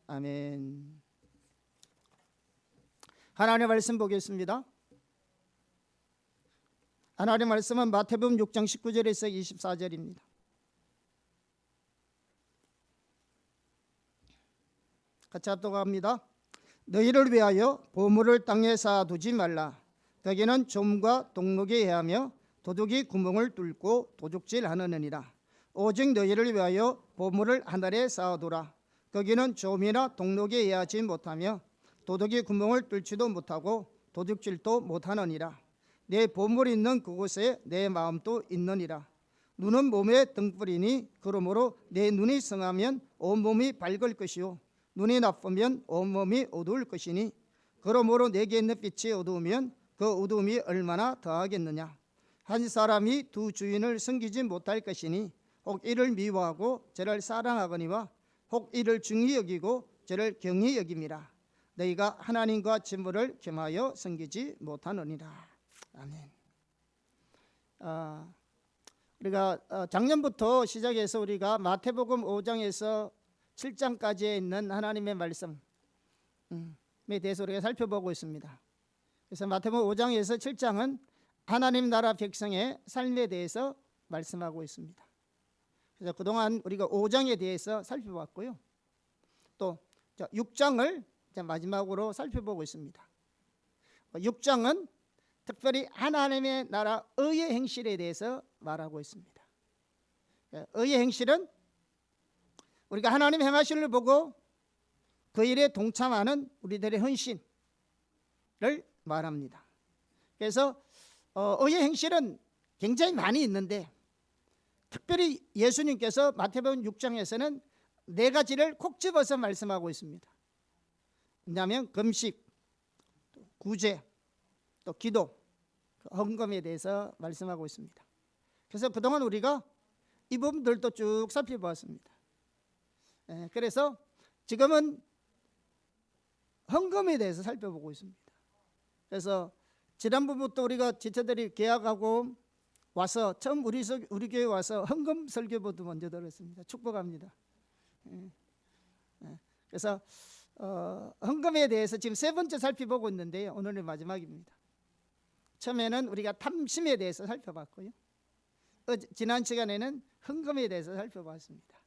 아멘. 하나님의 말씀 보겠습니다. 하나님의 말씀은 마태복음 6장 19절에서 24절입니다. 같이 합독합니다. 너희를 위하여 보물을 땅에 쌓아두지 말라. 거기는 좀과 동록이 해하며 도둑이 구멍을 뚫고 도둑질하느니라. 오직 너희를 위하여 보물을 하늘에 쌓아두라. 거기는 좀이나 동록이 해하지 못하며 도둑이 구멍을 뚫지도 못하고 도둑질도 못하느니라. 내 보물이 있는 그곳에 내 마음도 있느니라. 눈은 몸의 등불이니 그러므로 내 눈이 성하면 온몸이 밝을 것이요 눈이 나쁘면 온몸이 어두울 것이니 그러므로 내게 있는 빛이 어두우면 그 어두움이 얼마나 더하겠느냐. 한 사람이 두 주인을 섬기지 못할 것이니 혹 이를 미워하고 저를 사랑하거니와 혹 이를 중히 여기고 저를 경히 여김이라. 너희가 하나님과 진물을 겸하여 섬기지 못하느니라. 아멘. 우리가 작년부터 시작해서 우리가 마태복음 5장에서 7장까지에 있는 하나님의 말씀에 대해서 우리가 살펴보고 있습니다. 그래서 마태복음 5장에서 7장은 하나님 나라 백성의 삶에 대해서 말씀하고 있습니다. 그래서 그동안 우리가 5장에 대해서 살펴봤고요. 또 6장을 마지막으로 살펴보고 있습니다. 6장은 특별히 하나님의 나라 의의 행실에 대해서 말하고 있습니다. 의의 행실은 우리가 하나님 행하신 일을 보고 그 일에 동참하는 우리들의 헌신을 말합니다. 그래서 의의 행실은 굉장히 많이 있는데 특별히 예수님께서 마태복음 6장에서는 4가지를 콕 집어서 말씀하고 있습니다. 왜냐하면 금식, 또 구제, 또 기도, 헌금에 대해서 말씀하고 있습니다. 그래서 그동안 우리가 이 부분들도 쭉 살펴보았습니다. 그래서 지금은 헌금에 대해서 살펴보고 있습니다. 그래서 지난번부터 우리가 지체들이 계약하고 와서 처음 우리 교회 와서 헌금 설교부터 먼저 들었습니다. 축복합니다. 그래서 헌금에 대해서 지금 3번째 살펴보고 있는데요. 오늘은 마지막입니다. 처음에는 우리가 탐심에 대해서 살펴봤고요. 지난 시간에는 헌금에 대해서 살펴봤습니다.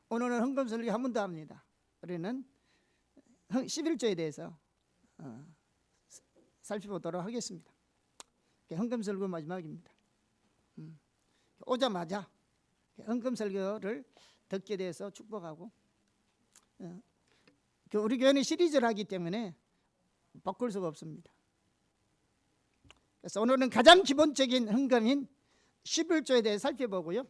오늘은 헌금 설교 한 번 더 합니다. 우리는 11조에 대해서 살펴보도록 하겠습니다. 헌금 설교 마지막입니다. 오자마자 헌금 설교를 듣게 돼서 축복하고 우리 교회는 시리즈를 하기 때문에 바꿀 수가 없습니다. 그래서 오늘은 가장 기본적인 헌금인 11조에 대해서 살펴보고요.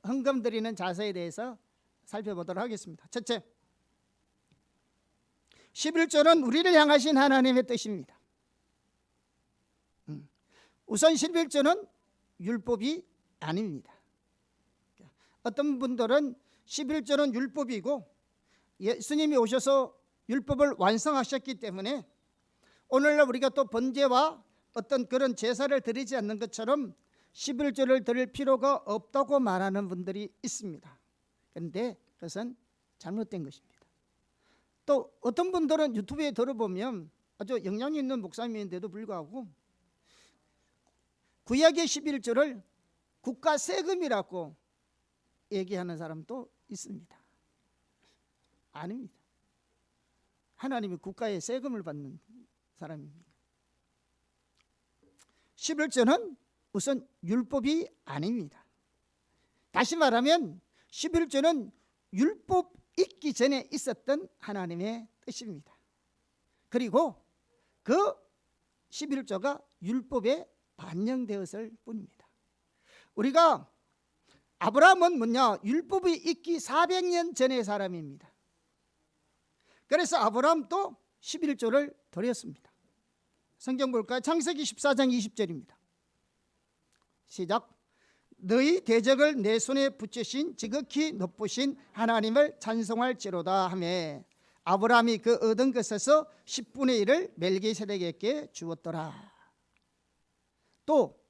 헌금 드리는 자세에 대해서 살펴보도록 하겠습니다. 첫째, 11조는 우리를 향하신 하나님의 뜻입니다. 우선 11조는 율법이 아닙니다. 어떤 분들은 11조는 율법이고 예수님이 오셔서 율법을 완성하셨기 때문에 오늘날 우리가 또 번제와 어떤 그런 제사를 드리지 않는 것처럼 11조를 드릴 필요가 없다고 말하는 분들이 있습니다. 그런데 그것은 잘못된 것입니다. 또 어떤 분들은 유튜브에 들어보면 아주 영향 있는 목사님인데도 불구하고 구약의 11조를 국가 세금이라고 얘기하는 사람도 있습니다. 아닙니다. 하나님이 국가의 세금을 받는 사람입니다. 11조는 우선 율법이 아닙니다. 다시 말하면 11조는 율법 있기 전에 있었던 하나님의 뜻입니다. 그리고 그 11조가 율법에 반영되었을 뿐입니다. 우리가 아브라함은 뭐냐? 율법이 있기 400년 전의 사람입니다. 그래서 아브라함도 11조를 드렸습니다. 성경 볼까요? 창세기 14장 20절입니다. 시작. 너희 대적을 내 손에 붙이신 지극히 높으신 하나님을 찬송할지로다 하매 아브라함이 그 얻은 것에서 10분의 1을 멜기세덱에게 주었더라. 또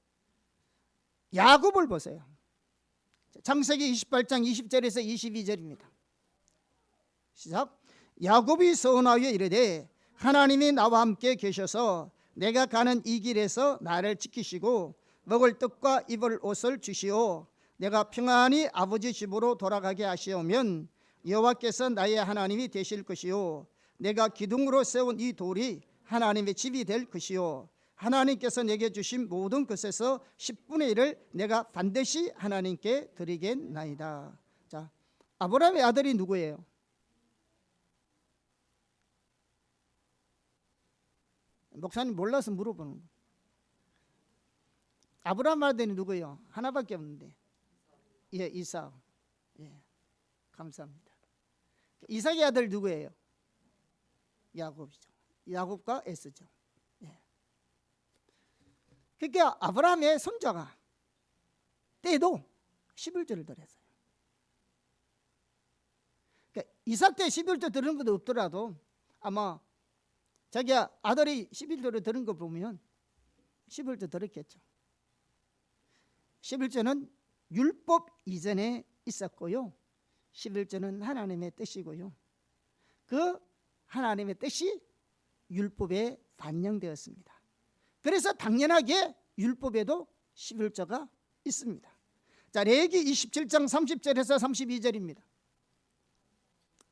야곱을 보세요. 창세기 28장 20절에서 22절입니다. 시작. 야곱이 서운하여 이르되 하나님이 나와 함께 계셔서 내가 가는 이 길에서 나를 지키시고 먹을 떡과 입을 옷을 주시오 내가 평안히 아버지 집으로 돌아가게 하시오면 여호와께서 나의 하나님이 되실 것이요 내가 기둥으로 세운 이 돌이 하나님의 집이 될 것이요 하나님께서 내게 주신 모든 것에서 10분의 1을 내가 반드시 하나님께 드리겠나이다. 자, 아브라함의 아들이 누구예요? 목사님 몰라서 물어보는 거예요. 아브라함 아들이 누구예요? 하나밖에 없는데. 예, 이삭. 예, 감사합니다. 이삭의 아들 누구예요? 야곱이죠. 야곱과 에서죠. 예. 그러니까 아브라함의 손자가 때도 11조를 드렸어요. 그러니까 이삭 때 11조 드리는 것도 없더라도 아마 자기 아들이 11조를 드린 거 보면 11조 드렸겠죠. 11조는 율법 이전에 있었고요. 11조는 하나님의 뜻이고요. 그 하나님의 뜻이 율법에 반영되었습니다. 그래서 당연하게 율법에도 11조가 있습니다. 자, 레위기 27장 30절에서 32절입니다.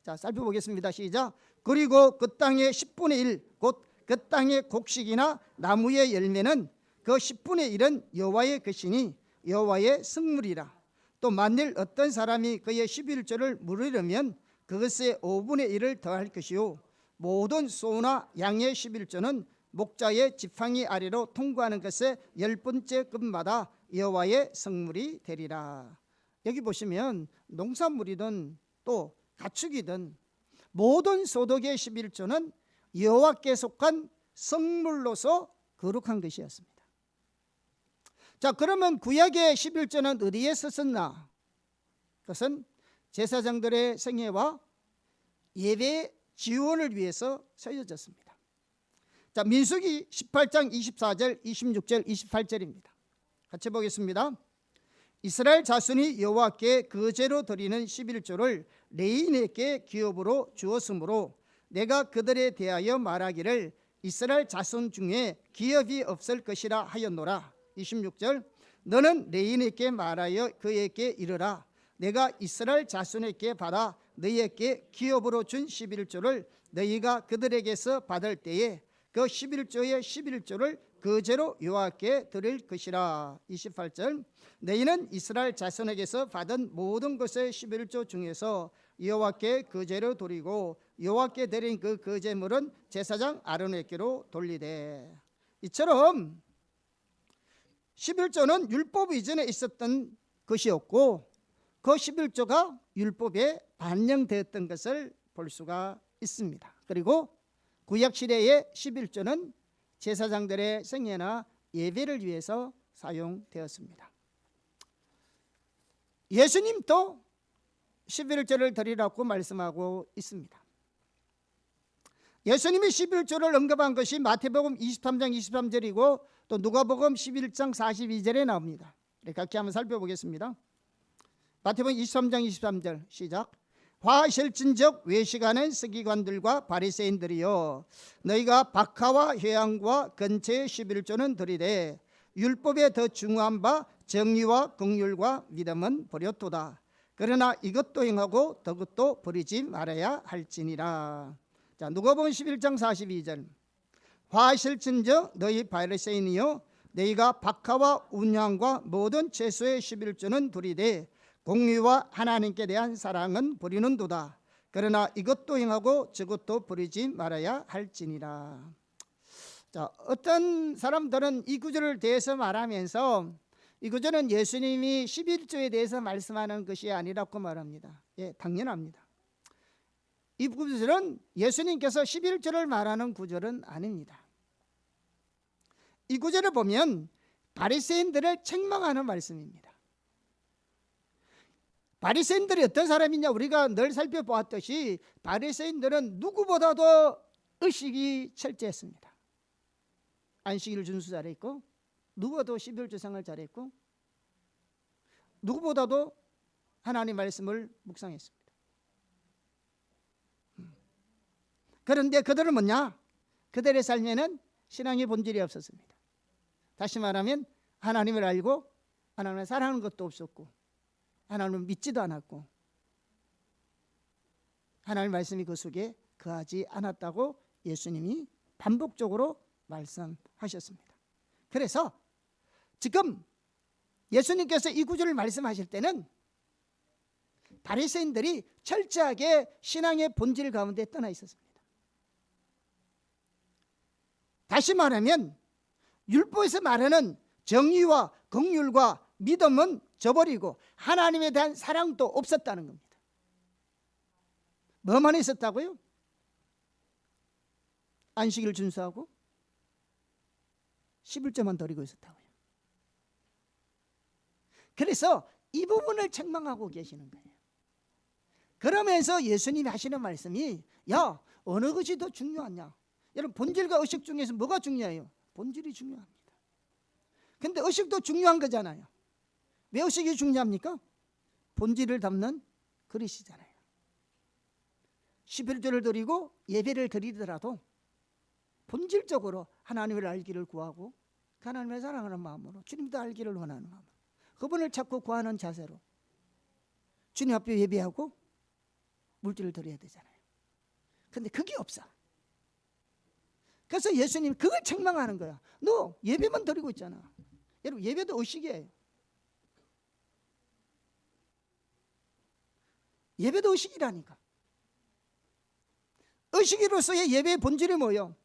자, 살펴보겠습니다. 시작. 그리고 그 땅의 10분의 1 곧 그 땅의 곡식이나 나무의 열매는 그 10분의 1은 여호와의 것이니 여호와의 성물이라. 또 만일 어떤 사람이 그의 11조를 물으려면 그것의 5분의 1을 더할 것이요 모든 소나 양의 11조는 목자의 지팡이 아래로 통과하는 것의 10번째 급마다 여호와의 성물이 되리라. 여기 보시면 농산물이든 또 가축이든 모든 소득의 11조는 여호와께 속한 성물로서 거룩한 것이었습니다. 자, 그러면 구약의 11조는 어디에 썼었나? 그것은 제사장들의 생애와 예배 지원을 위해서 쓰여졌습니다. 자, 민수기 18장 24절, 26절, 28절입니다. 같이 보겠습니다. 이스라엘 자손이 여호와께 거제로 드리는 11조를 레위인에게 기업으로 주었으므로 내가 그들에 대하여 말하기를 이스라엘 자손 중에 기업이 없을 것이라 하였노라. 26절 너는 레위인에게 말하여 그에게 이르라 내가 이스라엘 자손에게 받아 너희에게 기업으로 준 11조를 너희가 그들에게서 받을 때에 그 11조의 11조를 거제로 여호와께 드릴 것이라. 28절 너희는 이스라엘 자손에게서 받은 모든 것의 11조 중에서 여호와께 거제로 드리고 여호와께 드린 그 거제물은 제사장 아론에게로 돌리되. 이처럼 11조는 율법 이전에 있었던 것이었고 그 11조가 율법에 반영되었던 것을 볼 수가 있습니다. 그리고 구약 시대의 11조는 제사장들의 생애나 예배를 위해서 사용되었습니다. 예수님도 11조를 드리라고 말씀하고 있습니다. 예수님이 11조를 언급한 것이 마태복음 23장 23절이고 또 누가복음 11장 42절에 나옵니다. 같이 한번 살펴보겠습니다. 마태복음 23장 23절 시작. 화하실진즉 외식하는 서기관들과 바리새인들이여 너희가 박하와 회향과 근처의 11조는 드리되 율법에 더 중요한 바 정의와 긍휼과 믿음은 버렸도다. 그러나 이것도 행하고 저것도 버리지 말아야 할지니라. 자, 누가복음 11장 42절 화하실진즉 너희 바리새인이여 너희가 박하와 운향과 모든 채소의 11조는 드리되 공의와 하나님께 대한 사랑은 버리는도다. 그러나 이것도 행하고 저것도 버리지 말아야 할지니라. 자, 어떤 사람들은 이 구절을 대해서 말하면서 이 구절은 예수님이 11조에 대해서 말씀하는 것이 아니라고 말합니다. 예, 당연합니다. 이 구절은 예수님께서 11조를 말하는 구절은 아닙니다. 이 구절을 보면 바리새인들을 책망하는 말씀입니다. 바리새인들이 어떤 사람이냐, 우리가 늘 살펴보았듯이 바리새인들은 누구보다도 의식이 철저했습니다. 안식일을 준수 잘했고 누구보다도 11조 생활 잘했고 누구보다도 하나님 말씀을 묵상했습니다. 그런데 그들은 뭐냐? 그들의 삶에는 신앙의 본질이 없었습니다. 다시 말하면 하나님을 알고 하나님을 사랑하는 것도 없었고, 하나님을 믿지도 않았고, 하나님의 말씀이 그 속에 거하지 않았다고 예수님이 반복적으로 말씀하셨습니다. 그래서 지금 예수님께서 이 구절을 말씀하실 때는 바리새인들이 철저하게 신앙의 본질 가운데 떠나 있었습니다. 다시 말하면 율법에서 말하는 정의와 긍휼과 믿음은 저버리고 하나님에 대한 사랑도 없었다는 겁니다. 뭐만 있었다고요? 안식일을 준수하고 11조만 드리고 있었다고요. 그래서 이 부분을 책망하고 계시는 거예요. 그러면서 예수님이 하시는 말씀이, 야, 어느 것이 더 중요하냐? 여러분, 본질과 의식 중에서 뭐가 중요해요? 본질이 중요합니다. 근데 의식도 중요한 거잖아요. 왜 의식이 중요합니까? 본질을 담는 그릇이잖아요. 11조를 드리고 예배를 드리더라도 본질적으로 하나님을 알기를 구하고 하나님을 사랑하는 마음으로, 주님도 알기를 원하는 마음으로, 그분을 찾고 구하는 자세로 주님 앞에 예배하고 물질을 드려야 되잖아요. 근데 그게 없어. 그래서 예수님 그걸 책망하는 거야. 너 예배만 드리고 있잖아. 여러분, 예배도 의식이에요. 예배도 의식이라니까. 의식으로서의 예배의 본질이 뭐예요?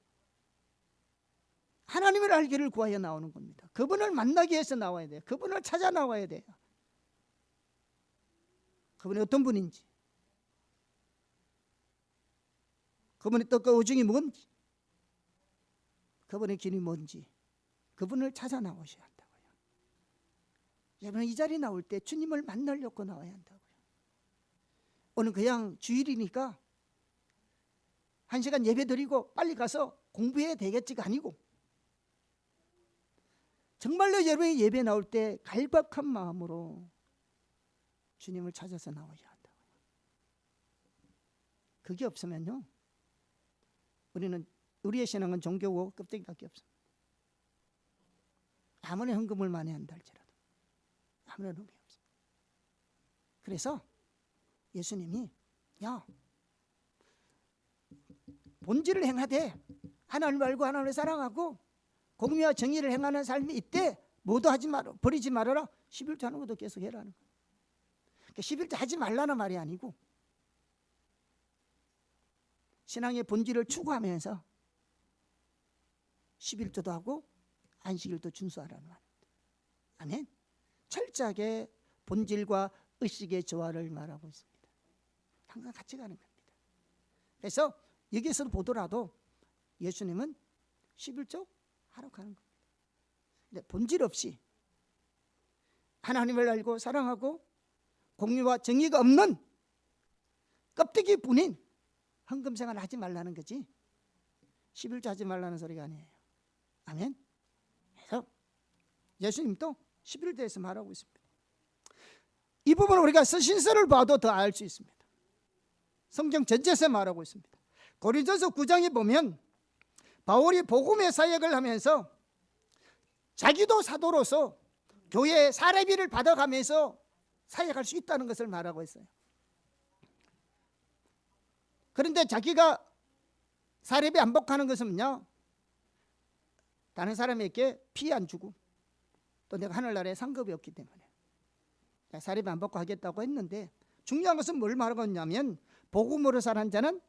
하나님을 알기를 구하여 나오는 겁니다. 그분을 만나기 위해서 나와야 돼요. 그분을 찾아 나와야 돼요. 그분이 어떤 분인지, 그분의 떡과 오중이 뭔지, 그분의 길이 뭔지, 그분을 찾아 나오셔야 한다고요. 여러분, 이 자리에 나올 때 주님을 만나려고 나와야 한다고요. 오늘 그냥 주일이니까 1시간 예배 드리고 빨리 가서 공부해야 되겠지가 아니고, 정말로 여러분이 예배 나올 때 갈박한 마음으로 주님을 찾아서 나오셔야 한다고요. 그게 없으면요, 우리의 신앙은 종교고 껍데기밖에 없습니다. 아무리 헌금을 많이 한다 할지라도 아무런 의미 없습니다. 그래서 예수님이, 야, 본질을 행하되 하나님을 알고 하나님을 사랑하고 공의와 정의를 행하는 삶이 있대. 모두 하지 말아, 버리지 말아라. 11조 하는 것도 계속 해라는 거예요. 그러니까 11조 하지 말라는 말이 아니고 신앙의 본질을 추구하면서 11조도 하고 안식일도 준수하라는 말입니다. 아멘. 철저하게 본질과 의식의 조화를 말하고 있습니다. 항상 같이 가는 겁니다. 그래서 여기에서도 보더라도 예수님은 11조 하러 가는 겁니다. 근데 본질 없이 하나님을 알고 사랑하고 공의와 정의가 없는 껍데기뿐인 헌금 생활 하지 말라는 거지 11조 하지 말라는 소리가 아니에요. 아멘. 그래서 예수님도 11조에서 말하고 있습니다. 이 부분을 우리가 서신서를 봐도 더 알 수 있습니다. 성경 전체에서 말하고 있습니다. 고린도서 9장에 보면 바울이 복음의 사역을 하면서 자기도 사도로서 교회의 사례비를 받아가면서 사역할 수 있다는 것을 말하고 있어요. 그런데 자기가 사례비 안 받고 하는 것은 뭐냐? 다른 사람에게 피해 안 주고 또 내가 하늘나라에 상급이 없기 때문에 사례비 안 받고 하겠다고 했는데, 중요한 것은 뭘 말하고 있냐면 복음으로 사는 자는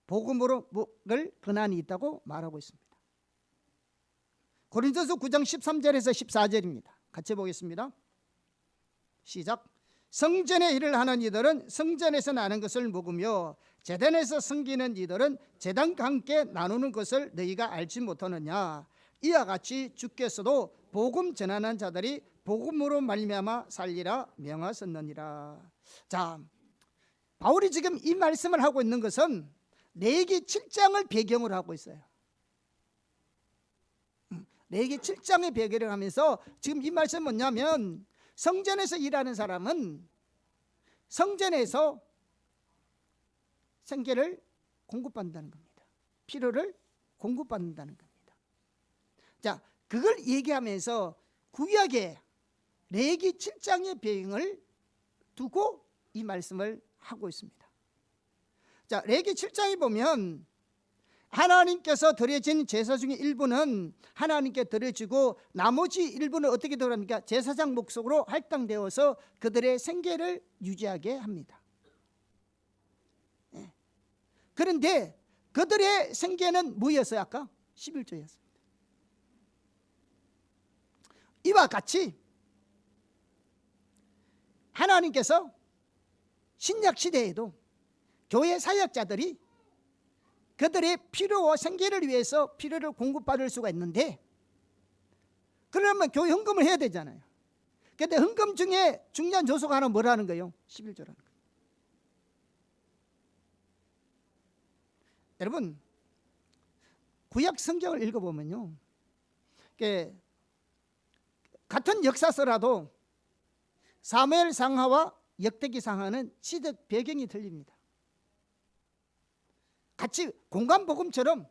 복음으로 먹을 근한이 있다고 말하고 있습니다. 고린도서 9장 13절에서 14절입니다. 같이 보겠습니다. 시작. 성전의 일을 하는 이들은 성전에서 나는 것을 먹으며 제단에서 섬기는 이들은 제단과 함께 나누는 것을 너희가 알지 못하느냐? 이와 같이 주께서도 복음 전하는 자들이 복음으로 말미암아 살리라 명하셨느니라. 자, 바울이 지금 이 말씀을 하고 있는 것은 레위기 7장을 배경으로 하고 있어요. 레위기 7장의 배경을 하면서 지금 이 말씀은 뭐냐면 성전에서 일하는 사람은 성전에서 생계를 공급받는다는 겁니다. 필요를 공급받는다는 겁니다. 자, 그걸 얘기하면서 구약의 레위기 7장의 배경을 두고 이 말씀을 하고 있습니다. 자, 레위기 7장에 보면 하나님께서 드려진 제사 중에 일부는 하나님께 드려지고 나머지 일부는 어떻게 들어갑니까? 제사장 목적으로 할당되어서 그들의 생계를 유지하게 합니다. 그런데 그들의 생계는 뭐였어요? 아까 11조였습니다. 이와 같이 하나님께서 신약 시대에도 교회 사역자들이 그들의 필요와 생계를 위해서 필요를 공급받을 수가 있는데, 그러면 교회 헌금을 해야 되잖아요. 그런데 헌금 중에 중요한 요소가 하나 뭐라는 거예요? 11조라는 거예요. 여러분, 구약 성경을 읽어보면요, 같은 역사서라도 사무엘 상하와 역대기 상하는 시대 배경이 틀립니다. 같이 공간복음처럼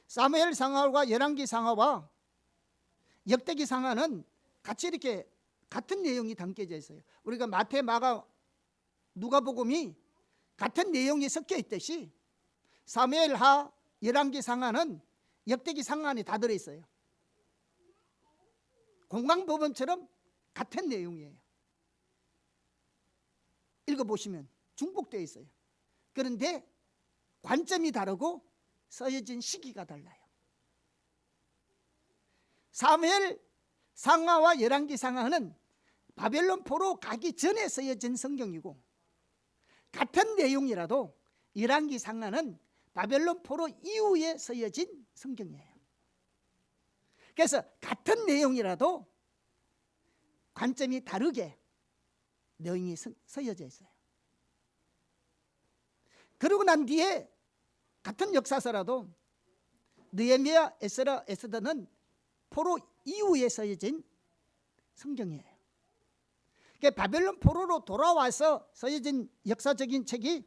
사무엘 상하와 열왕기 상하와 역대기 상하는 같이 이렇게 같은 내용이 담겨져 있어요. 우리가 마태, 마가, 누가복음이 같은 내용이 섞여 있듯이 사무엘하, 열왕기 상하는 역대기 상하 안에 다 들어있어요. 공간복음처럼 같은 내용이에요. 읽어보시면 중복되어 있어요. 그런데 관점이 다르고 써여진 시기가 달라요. 사무엘 상하와 열왕기 상하는 바벨론 포로 가기 전에 써여진 성경이고, 같은 내용이라도 열왕기 상하는 바벨론 포로 이후에 써여진 성경이에요. 그래서 같은 내용이라도 관점이 다르게 내용이 써여져 있어요. 그러고 난 뒤에 같은 역사서라도 느헤미야, 에스라, 에스더는 포로 이후에 써여진 성경이에요. 그러니까 바벨론 포로로 돌아와서 써여진 역사적인 책이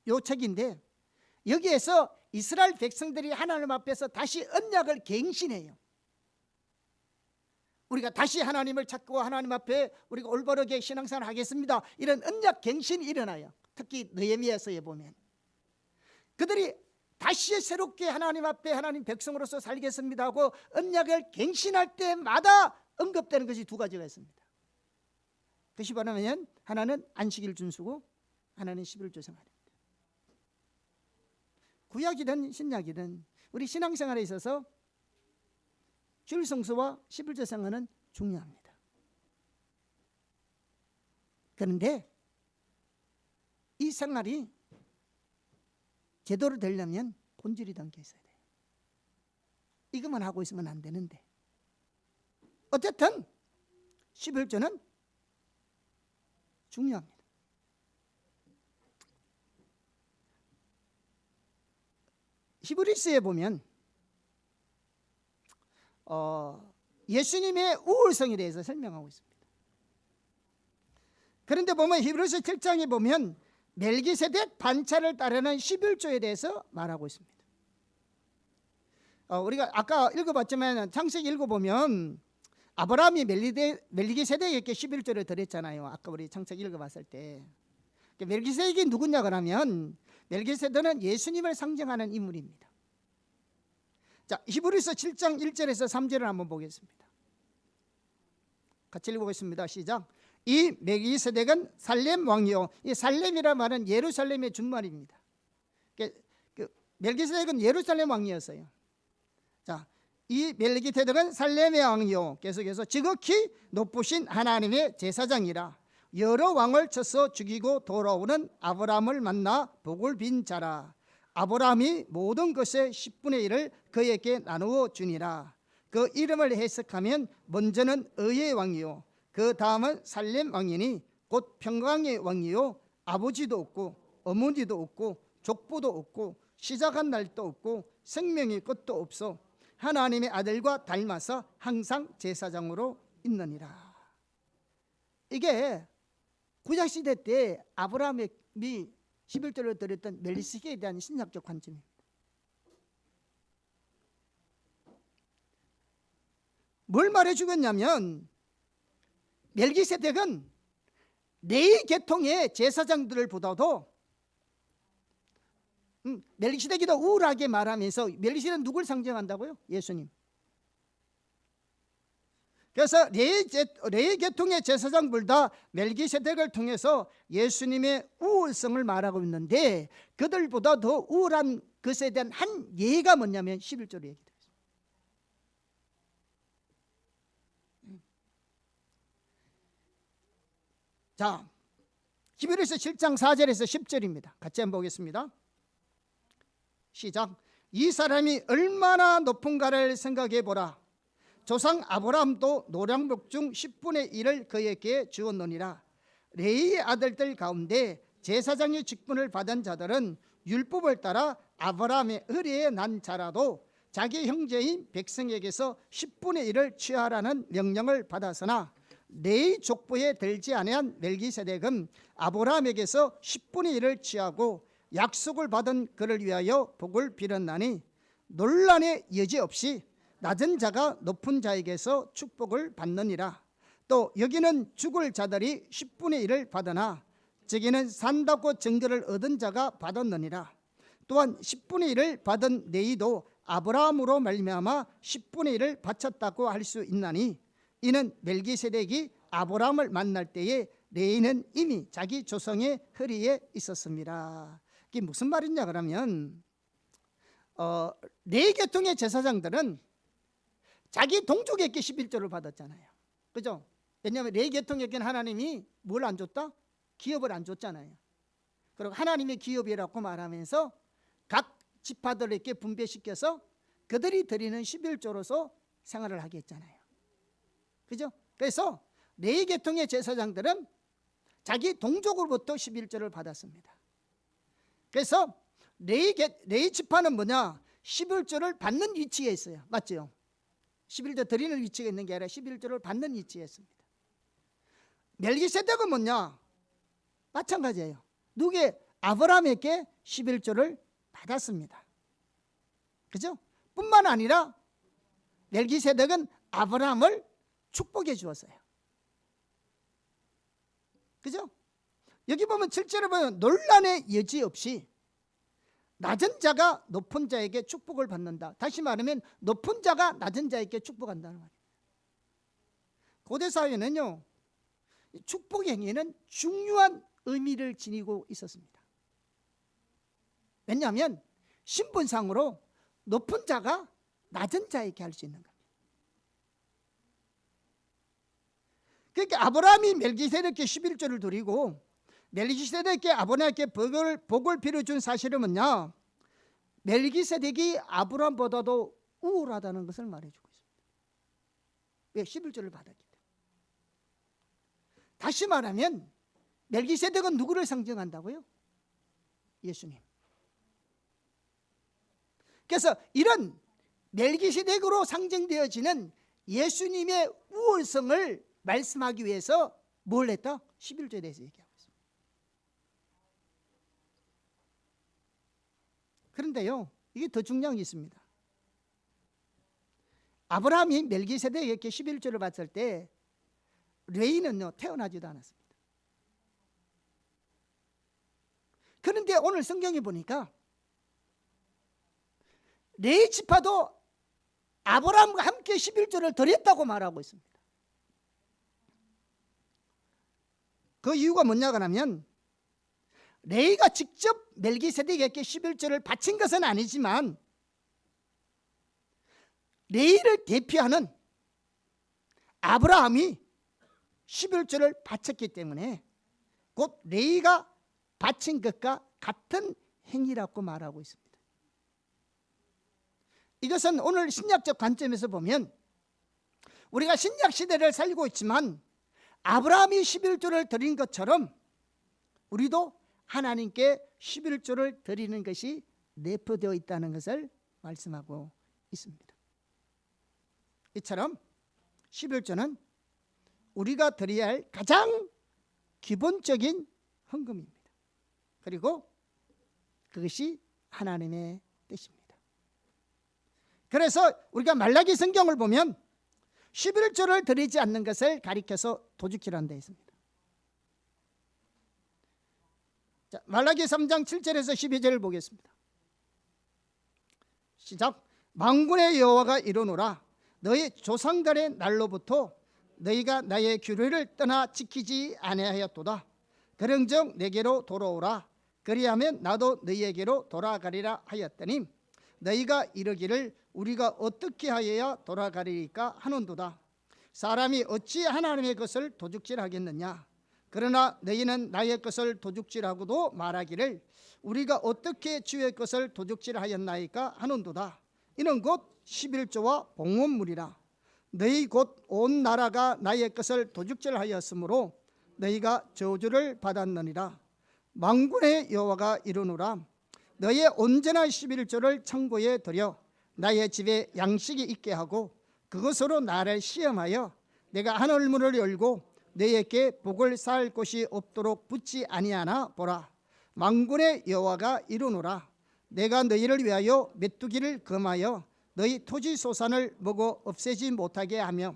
요 책인데, 여기에서 이스라엘 백성들이 하나님 앞에서 다시 언약을 갱신해요. 우리가 다시 하나님을 찾고 하나님 앞에 우리가 올바르게 신앙생활을 하겠습니다, 이런 언약 갱신이 일어나요. 특히 느헤미야서에 보면 그들이 다시 새롭게 하나님 앞에 하나님 백성으로서 살겠습니다 하고 언약을 갱신할 때마다 언급되는 것이 두 가지가 있습니다. 그것이 뭐냐면 하나는 안식일 준수고 하나는 11조 생활입니다. 구약이든 신약이든 우리 신앙생활에 있어서 주일 성수와 11조 생활은 중요합니다. 그런데 이 생활이 제대로 되려면 본질이 담겨 있어야 돼요. 이것만 하고 있으면 안 되는데, 어쨌든 11조는 중요합니다. 히브리서에 보면 예수님의 우월성에 대해서 설명하고 있습니다. 그런데 보면 히브리서 7장에 보면 멜기세덱 반차를 따르는 11조에 대해서 말하고 있습니다. 우리가 아까 읽어봤지만 창세기 읽어보면 아브라함이 멜기세덱에게 11조를 드렸잖아요. 아까 우리 창세기 읽어봤을 때. 멜기세덱이 누구냐 그러면 멜기세덱은 예수님을 상징하는 인물입니다. 자, 히브리서 7장 1절에서 3절을 한번 보겠습니다. 같이 읽어보겠습니다. 시작. 이 멜기세덱은 살렘 왕이요. 이 살렘이라 말은 예루살렘의 준말입니다. 멜기세덱은 예루살렘 왕이었어요. 자, 이 멜기세덱은 살렘의 왕이요. 계속해서 지극히 높으신 하나님의 제사장이라. 여러 왕을 쳐서 죽이고 돌아오는 아브라함을 만나 복을 빈 자라. 아브라함이 모든 것의 10분의 1을 그에게 나누어 주니라. 그 이름을 해석하면 먼저는 의의 왕이요, 그 다음은 살렘 왕이니 곧 평강의 왕이요, 아버지도 없고 어머니도 없고 족보도 없고 시작한 날도 없고 생명의 끝도 없어 하나님의 아들과 닮아서 항상 제사장으로 있느니라. 이게 구약시대 때 아브라함이 11조를 드렸던 멜기세덱에 대한 신약적 관점입니다. 뭘 말해주겠냐면 멜기세덱은 레위 계통의 제사장들을 보다도 멜기세덱이 더 우월하게 말하면서, 멜기세덱은 누굴 상징한다고요? 예수님. 그래서 레위 계통의 제사장들다 멜기세덱을 통해서 예수님의 우월성을 말하고 있는데, 그들보다 더 우월한 것에 대한 한 예가 뭐냐면 11조로 얘기되어 있습니다. 자, 히브리서 7장 4절에서 10절입니다. 같이 한번 보겠습니다. 시작. 이 사람이 얼마나 높은가를 생각해 보라. 조상 아브라함도 노량목 중 10분의 1을 그에게 주었느니라. 레위의 아들들 가운데 제사장의 직분을 받은 자들은 율법을 따라 아브라함의 의뢰에 난 자라도 자기 형제인 백성에게서 10분의 1을 취하라는 명령을 받았으나, 레위 족보에 들지 아니한 멜기세덱은 아브라함에게서 10분의 1을 취하고 약속을 받은 그를 위하여 복을 빌었나니, 논란의 여지 없이 낮은 자가 높은 자에게서 축복을 받느니라. 또 여기는 죽을 자들이 10분의 1을 받으나 저기는 산다고 증거를 얻은 자가 받았느니라. 또한 10분의 1을 받은 레위도 아브라함으로 말미암아 10분의 1을 바쳤다고 할 수 있나니, 이는 멜기세덱이 아브라함을 만날 때에 레위는 이미 자기 조상의 허리에 있었습니다. 이게 무슨 말이냐 그러면, 레위 계통의 제사장들은 자기 동족에게 11조를 받았잖아요. 그죠? 왜냐하면 레위 계통에게는 하나님이 뭘 안 줬다? 기업을 안 줬잖아요. 그리고 하나님의 기업이라고 말하면서 각 지파들에게 분배시켜서 그들이 드리는 11조로서 생활을 하게 했잖아요. 그죠? 그래서 레위 계통의 제사장들은 자기 동족으로부터 11조를 받았습니다. 그래서 레위 지파는 뭐냐? 11조를 받는 위치에 있어요. 맞죠? 11조 드리는 위치가 있는 게 아니라 11조를 받는 위치에 있습니다. 멜기세덱은 뭐냐? 마찬가지예요. 누구의? 아브라함에게 11조를 받았습니다. 그죠? 뿐만 아니라 멜기세덱은 아브라함을 축복해 주었어요. 그죠? 여기 보면 7절에 보면 논란의 여지 없이 낮은 자가 높은 자에게 축복을 받는다. 다시 말하면 높은 자가 낮은 자에게 축복한다는 말이에요. 고대 사회는요, 축복 행위는 중요한 의미를 지니고 있었습니다. 왜냐하면 신분상으로 높은 자가 낮은 자에게 할 수 있는 겁니다. 그러니까 아브라함이 멜기세덱에게 11조를 드리고 멜기세덱에게 아브라함에게 복을 빌어준 사실은 뭐냐? 멜기세덱이 아브라함보다도 우월하다는 것을 말해주고 있습니다. 왜? 11조를 받았기 때문에. 다시 말하면 멜기세덱은 누구를 상징한다고요? 예수님. 그래서 이런 멜기세덱으로 상징되어지는 예수님의 우월성을 말씀하기 위해서 뭘 했다? 11조에 대해서 얘기하고 있습니다. 그런데요, 이게 더 중요한 게 있습니다. 아브라함이 멜기세덱에게 11조를 받을 때 레위는요, 태어나지도 않았습니다. 그런데 오늘 성경에 보니까 레위 지파도 아브라함과 함께 11조를 드렸다고 말하고 있습니다. 그 이유가 뭐냐 하면, 레위가 직접 멜기세덱에게 11조를 바친 것은 아니지만 레위를 대표하는 아브라함이 11조를 바쳤기 때문에 곧 레위가 바친 것과 같은 행위라고 말하고 있습니다. 이것은 오늘 신약적 관점에서 보면 우리가 신약 시대를 살고 있지만 아브라함이 11조를 드린 것처럼 우리도 하나님께 11조를 드리는 것이 내포되어 있다는 것을 말씀하고 있습니다. 이처럼 11조는 우리가 드려야 할 가장 기본적인 헌금입니다. 그리고 그것이 하나님의 뜻입니다. 그래서 우리가 말라기 성경을 보면 11조를 드리지 않는 것을 가리켜서 도둑질하는 데 있습니다. 자, 말라기 3장 7절에서 12절을 보겠습니다. 시작. 만군의 여호와가 이르노라. 너희 조상들의 날로부터 너희가 나의 규례를 떠나 지키지 아니하였도다. 그런즉 내게로 돌아오라. 그리하면 나도 너희에게로 돌아가리라 하였더니 너희가 이르기를 우리가 어떻게 하여야 돌아가리까 하는도다. 사람이 어찌 하나님의 것을 도둑질하겠느냐. 그러나 너희는 나의 것을 도둑질하고도 말하기를 우리가 어떻게 주의 것을 도둑질하였나이까 하는도다. 이는 곧 11조와 봉헌물이라. 너희 곧 온 나라가 나의 것을 도둑질하였으므로 너희가 저주를 받았느니라. 만군의 여호와가 이르노라. 너희 온전한 11조를 창고에 들여 나의 집에 양식이 있게 하고 그것으로 나를 시험하여 내가 하늘문을 열고 너희에게 복을 쌓을 곳이 없도록 붙지 아니하나 보라. 만군의 여호와가 이르노라. 내가 너희를 위하여 메뚜기를 금하여 너희 토지 소산을 먹어 없애지 못하게 하며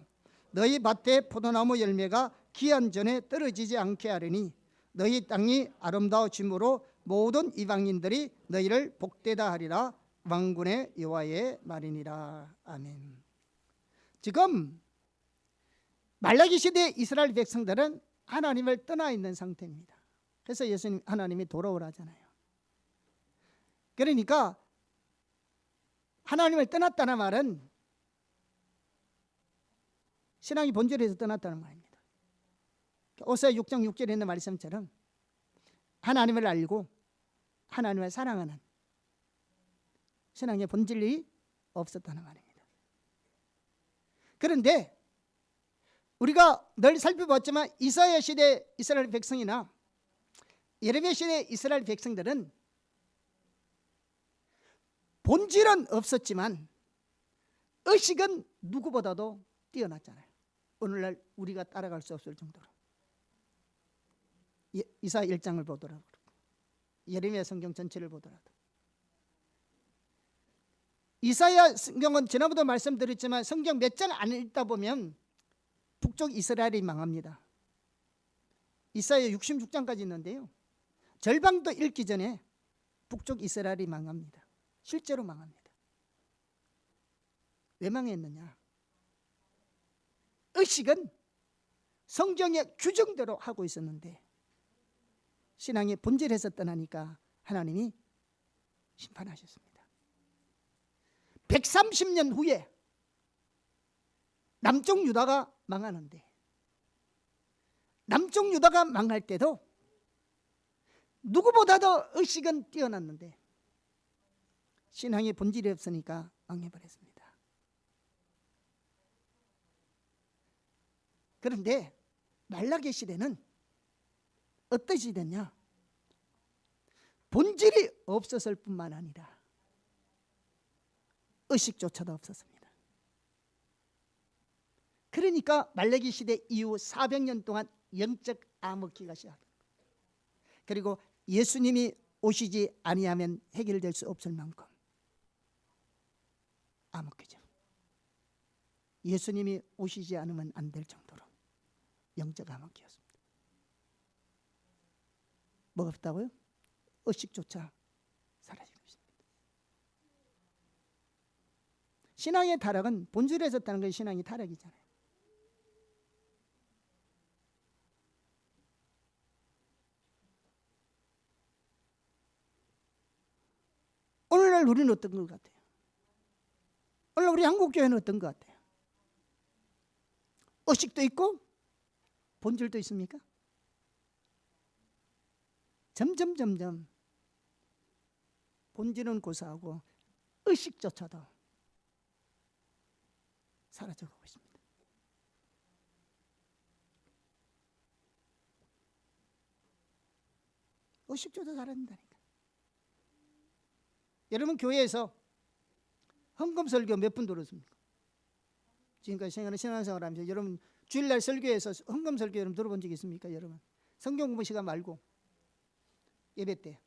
너희 밭에 포도나무 열매가 기한 전에 떨어지지 않게 하리니 너희 땅이 아름다워짐으로 모든 이방인들이 너희를 복되다 하리라. 만군의 여호와의 말이니라. 아멘. 지금 말라기 시대 이스라엘 백성들은 하나님을 떠나 있는 상태입니다. 그래서 예수님 하나님이 돌아오라잖아요. 그러니까 하나님을 떠났다는 말은 신앙이 본질에서 떠났다는 말입니다. 오세아 6장 6절에 있는 말씀처럼 하나님을 알고 하나님을 사랑하는 신앙의 본질이 없었다는 말입니다. 그런데 우리가 늘 살펴봤지만 이사야 시대 이스라엘 백성이나 예레미야 시대 이스라엘 백성들은 본질은 없었지만 의식은 누구보다도 뛰어났잖아요. 오늘날 우리가 따라갈 수 없을 정도로. 이사야 1장을 보더라도 예레미야 성경 전체를 보더라도 이사야 성경은 지난번도 말씀드렸지만 성경 몇 장 안 읽다 보면 북쪽 이스라엘이 망합니다. 이사야 66장까지 있는데요, 절반도 읽기 전에 북쪽 이스라엘이 망합니다. 실제로 망합니다. 왜 망했느냐? 의식은 성경의 규정대로 하고 있었는데 신앙의 본질에서 떠나니까 하나님이 심판하셨습니다. 130년 후에 남쪽 유다가 망하는데 남쪽 유다가 망할 때도 누구보다도 의식은 뛰어났는데 신앙의 본질이 없으니까 망해버렸습니다. 그런데 말라기 시대는 어떤 시대냐? 본질이 없었을 뿐만 아니라 의식조차도 없었습니다. 그러니까 말라기 시대 이후 400년 동안 영적 암흑기가 시작합니다. 그리고 예수님이 오시지 아니하면 해결될 수 없을 만큼 암흑기죠. 예수님이 오시지 않으면 안 될 정도로 영적 암흑기였습니다. 뭐가 없다고요? 의식조차 사라지고 있습니다. 신앙의 타락은 본질에서 따는 것이 신앙의 타락이잖아요. 오늘날 우리는 어떤 것 같아요? 오늘 우리 한국교회는 어떤 것 같아요? 의식도 있고 본질도 있습니까? 점점 본질은 고사하고 의식조차도 사라져가고 있습니다. 의식조차 사라진다니까. 여러분 교회에서 헌금 설교 몇 분 들었습니까? 지금까지 신앙생활 하면서 여러분 주일날 설교에서 헌금 설교 여러분 들어본 적 있습니까? 여러분 성경 공부 시간 말고 예배 때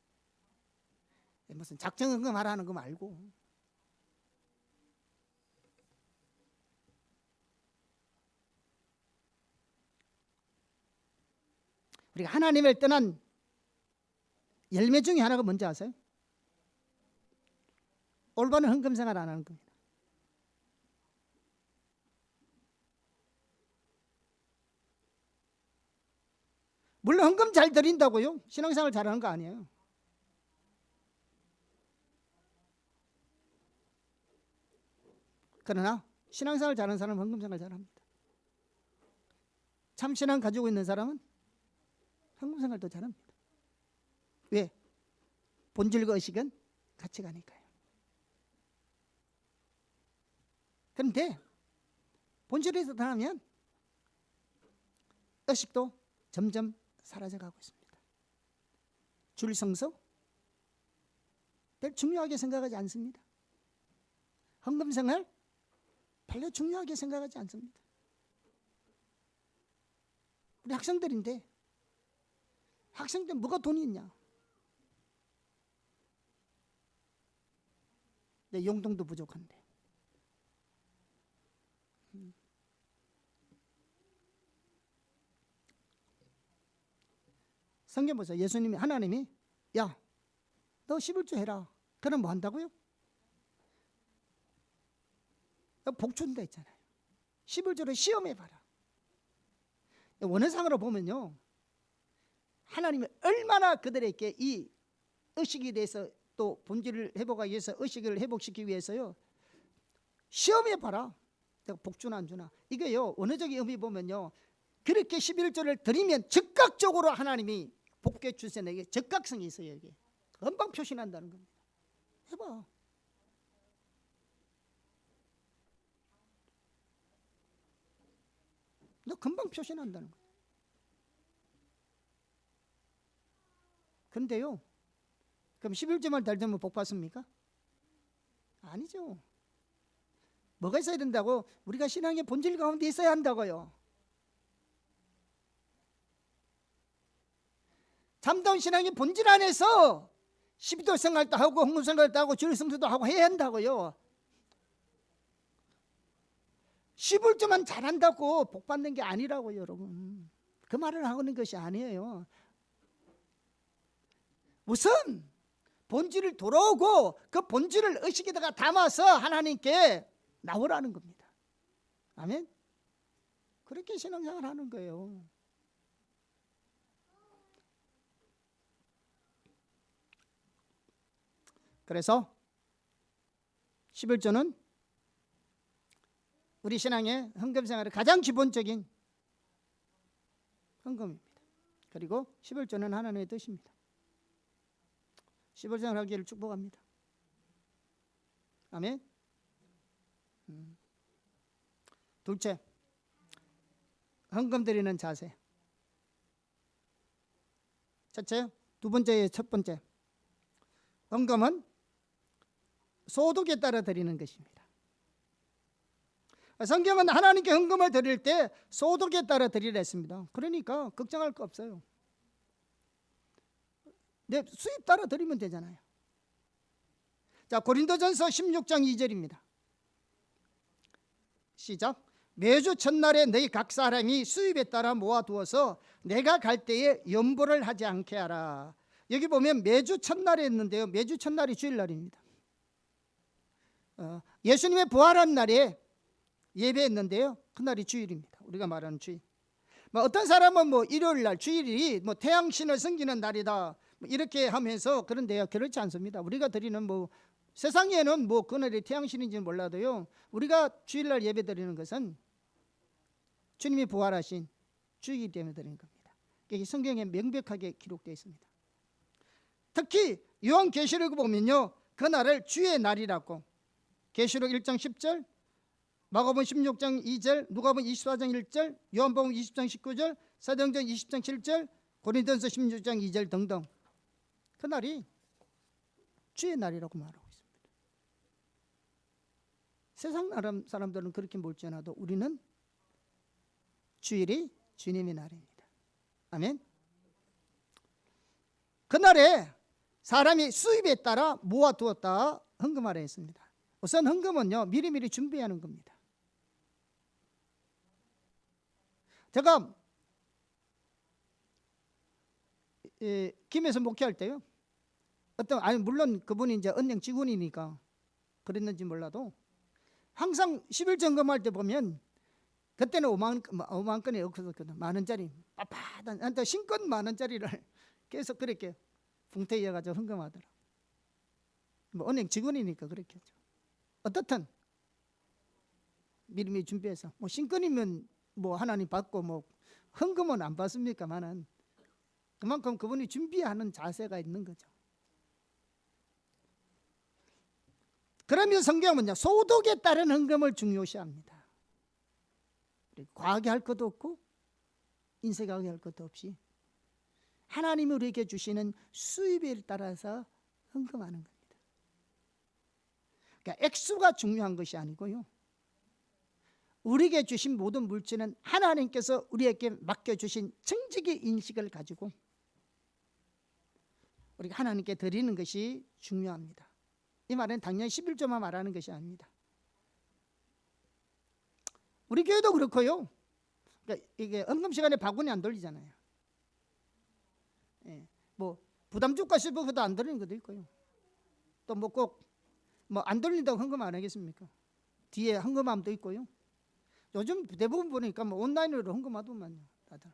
무슨 작정헌금 하라는 거 말고 우리가 하나님을 떠난 열매 중에 하나가 뭔지 아세요? 올바른 헌금 생활 안 하는 겁니다. 물론 헌금 잘 드린다고요 신앙생활 잘하는 거 아니에요. 그러나 신앙생활 잘하는 사람은 헌금생활 잘합니다. 참 신앙 가지고 있는 사람은 헌금생활도 잘합니다. 왜? 본질과 의식은 같이 가니까요. 그런데 본질에서 떠나면 의식도 점점 사라져가고 있습니다. 줄 성서 별 중요하게 생각하지 않습니다. 헌금생활 별로 중요하게 생각하지 않습니다. 우리 학생들인데 학생들 뭐가 돈이 있냐? 내 용돈도 부족한데. 성경 보세요. 예수님이 하나님이 야, 너 11조 해라. 그럼 뭐 한다고요? 복 준다 했잖아요. 11조를 시험해봐라. 원어상으로 보면요, 하나님이 얼마나 그들에게 이 의식에 대해서 또 본질을 회복하기 위해서 의식을 회복시키기 위해서요 시험해봐라. 내가 복 주나 안 주나. 이게요 원어적인 의미 보면요 그렇게 11조를 드리면 즉각적으로 하나님이 복게 주세요. 이게 즉각성이 있어요. 이게 금방 표시난다는 겁니다. 해봐. 너 금방 표시난다는 거예요. 그런데요 그럼 11조만 잘 되면 복 받습니까? 아니죠. 뭐가 있어야 된다고? 우리가 신앙의 본질 가운데 있어야 한다고요. 참다운 신앙의 본질 안에서 12도 생활도 하고 헌금 생활도 하고 주일 성수도 하고 해야 한다고요. 11조만 잘한다고 복 받는 게 아니라고요, 여러분. 그 말을 하는 것이 아니에요. 우선 본질을 돌아오고 그 본질을 의식에다가 담아서 하나님께 나오라는 겁니다. 아멘. 그렇게 신앙생활 하는 거예요. 그래서 11조는 우리 신앙의 헌금 생활의 가장 기본적인 헌금입니다. 그리고 11조는 하나님의 뜻입니다. 11조를 하기를 축복합니다. 아멘. 둘째, 헌금 드리는 자세. 첫째, 두 번째의 첫 번째, 헌금은 소득에 따라 드리는 것입니다. 성경은 하나님께 헌금을 드릴 때 소득에 따라 드리라 했습니다. 그러니까 걱정할 거 없어요. 내 수입 따라 드리면 되잖아요. 자, 고린도전서 16장 2절입니다. 시작. 매주 첫날에 너희 각 사람이 수입에 따라 모아두어서 내가 갈 때에 연보를 하지 않게 하라. 여기 보면 매주 첫날에 했는데요, 매주 첫날이 주일날입니다. 예수님의 부활한 날에 예배했는데요, 그날이 주일입니다. 우리가 말하는 주일. 어떤 사람은 일요일날 주일이 태양신을 섬기는 날이다 이렇게 하면서, 그런데요 그렇지 않습니다. 우리가 드리는 세상에는 그날이 태양신인지는 몰라도요, 우리가 주일날 예배 드리는 것은 주님이 부활하신 주일이기 때문에 드리는 겁니다. 이게 성경에 명백하게 기록되어 있습니다. 특히 요한계시록을 보면요, 그날을 주의 날이라고, 계시록 1장 10절, 마가복음 16장 2절, 누가복음 24장 1절, 요한복음 20장 19절, 사도행전 20장 7절, 고린도전서 16장 2절 등등, 그날이 주의 날이라고 말하고 있습니다. 세상 사람들은 그렇게 몰지 않아도 우리는 주일이 주님의 날입니다. 아멘. 그날에 사람이 수입에 따라 모아두었다 헌금하라 했습니다. 우선 헌금은요, 미리미리 준비하는 겁니다. 제가 김에서 목회할 때요, 물론 그분이 이제 은행 직원이니까 그랬는지 몰라도 항상 11 점검할 때 보면 그때는 5만 건이 없었거든. 만 원짜리 빳빳한 한테 신건 만 원짜리를 계속 그렇게 봉투에 이어가지고 헌금하더라. 뭐 은행 직원이니까 그렇겠죠. 어떻든 미리미리 준비해서 뭐 신건이면 뭐 하나님 받고 뭐 헌금은 안 받습니까만은 그만큼 그분이 준비하는 자세가 있는 거죠. 그러면 성경은요, 소득에 따른 헌금을 중요시합니다. 과하게 할 것도 없고 인색하게 할 것도 없이 하나님이 우리에게 주시는 수입에 따라서 헌금하는 겁니다. 그러니까 액수가 중요한 것이 아니고요, 우리에게 주신 모든 물질은 하나님께서 우리에게 맡겨주신 정직의 인식을 가지고 우리가 하나님께 드리는 것이 중요합니다. 이 말은 당연히 11조만 말하는 것이 아닙니다. 우리 교회도 그렇고요. 그러니까 이게 헌금 시간에 바구니 안 돌리잖아요. 예, 뭐 부담 줄까 싶어도 안 돌리는 것도 있고요. 또 뭐 꼭 뭐 안 돌린다고 헌금 안 하겠습니까? 뒤에 헌금함도 있고요. 요즘 대부분 보니까 뭐 온라인으로 헌금하더만요, 다들.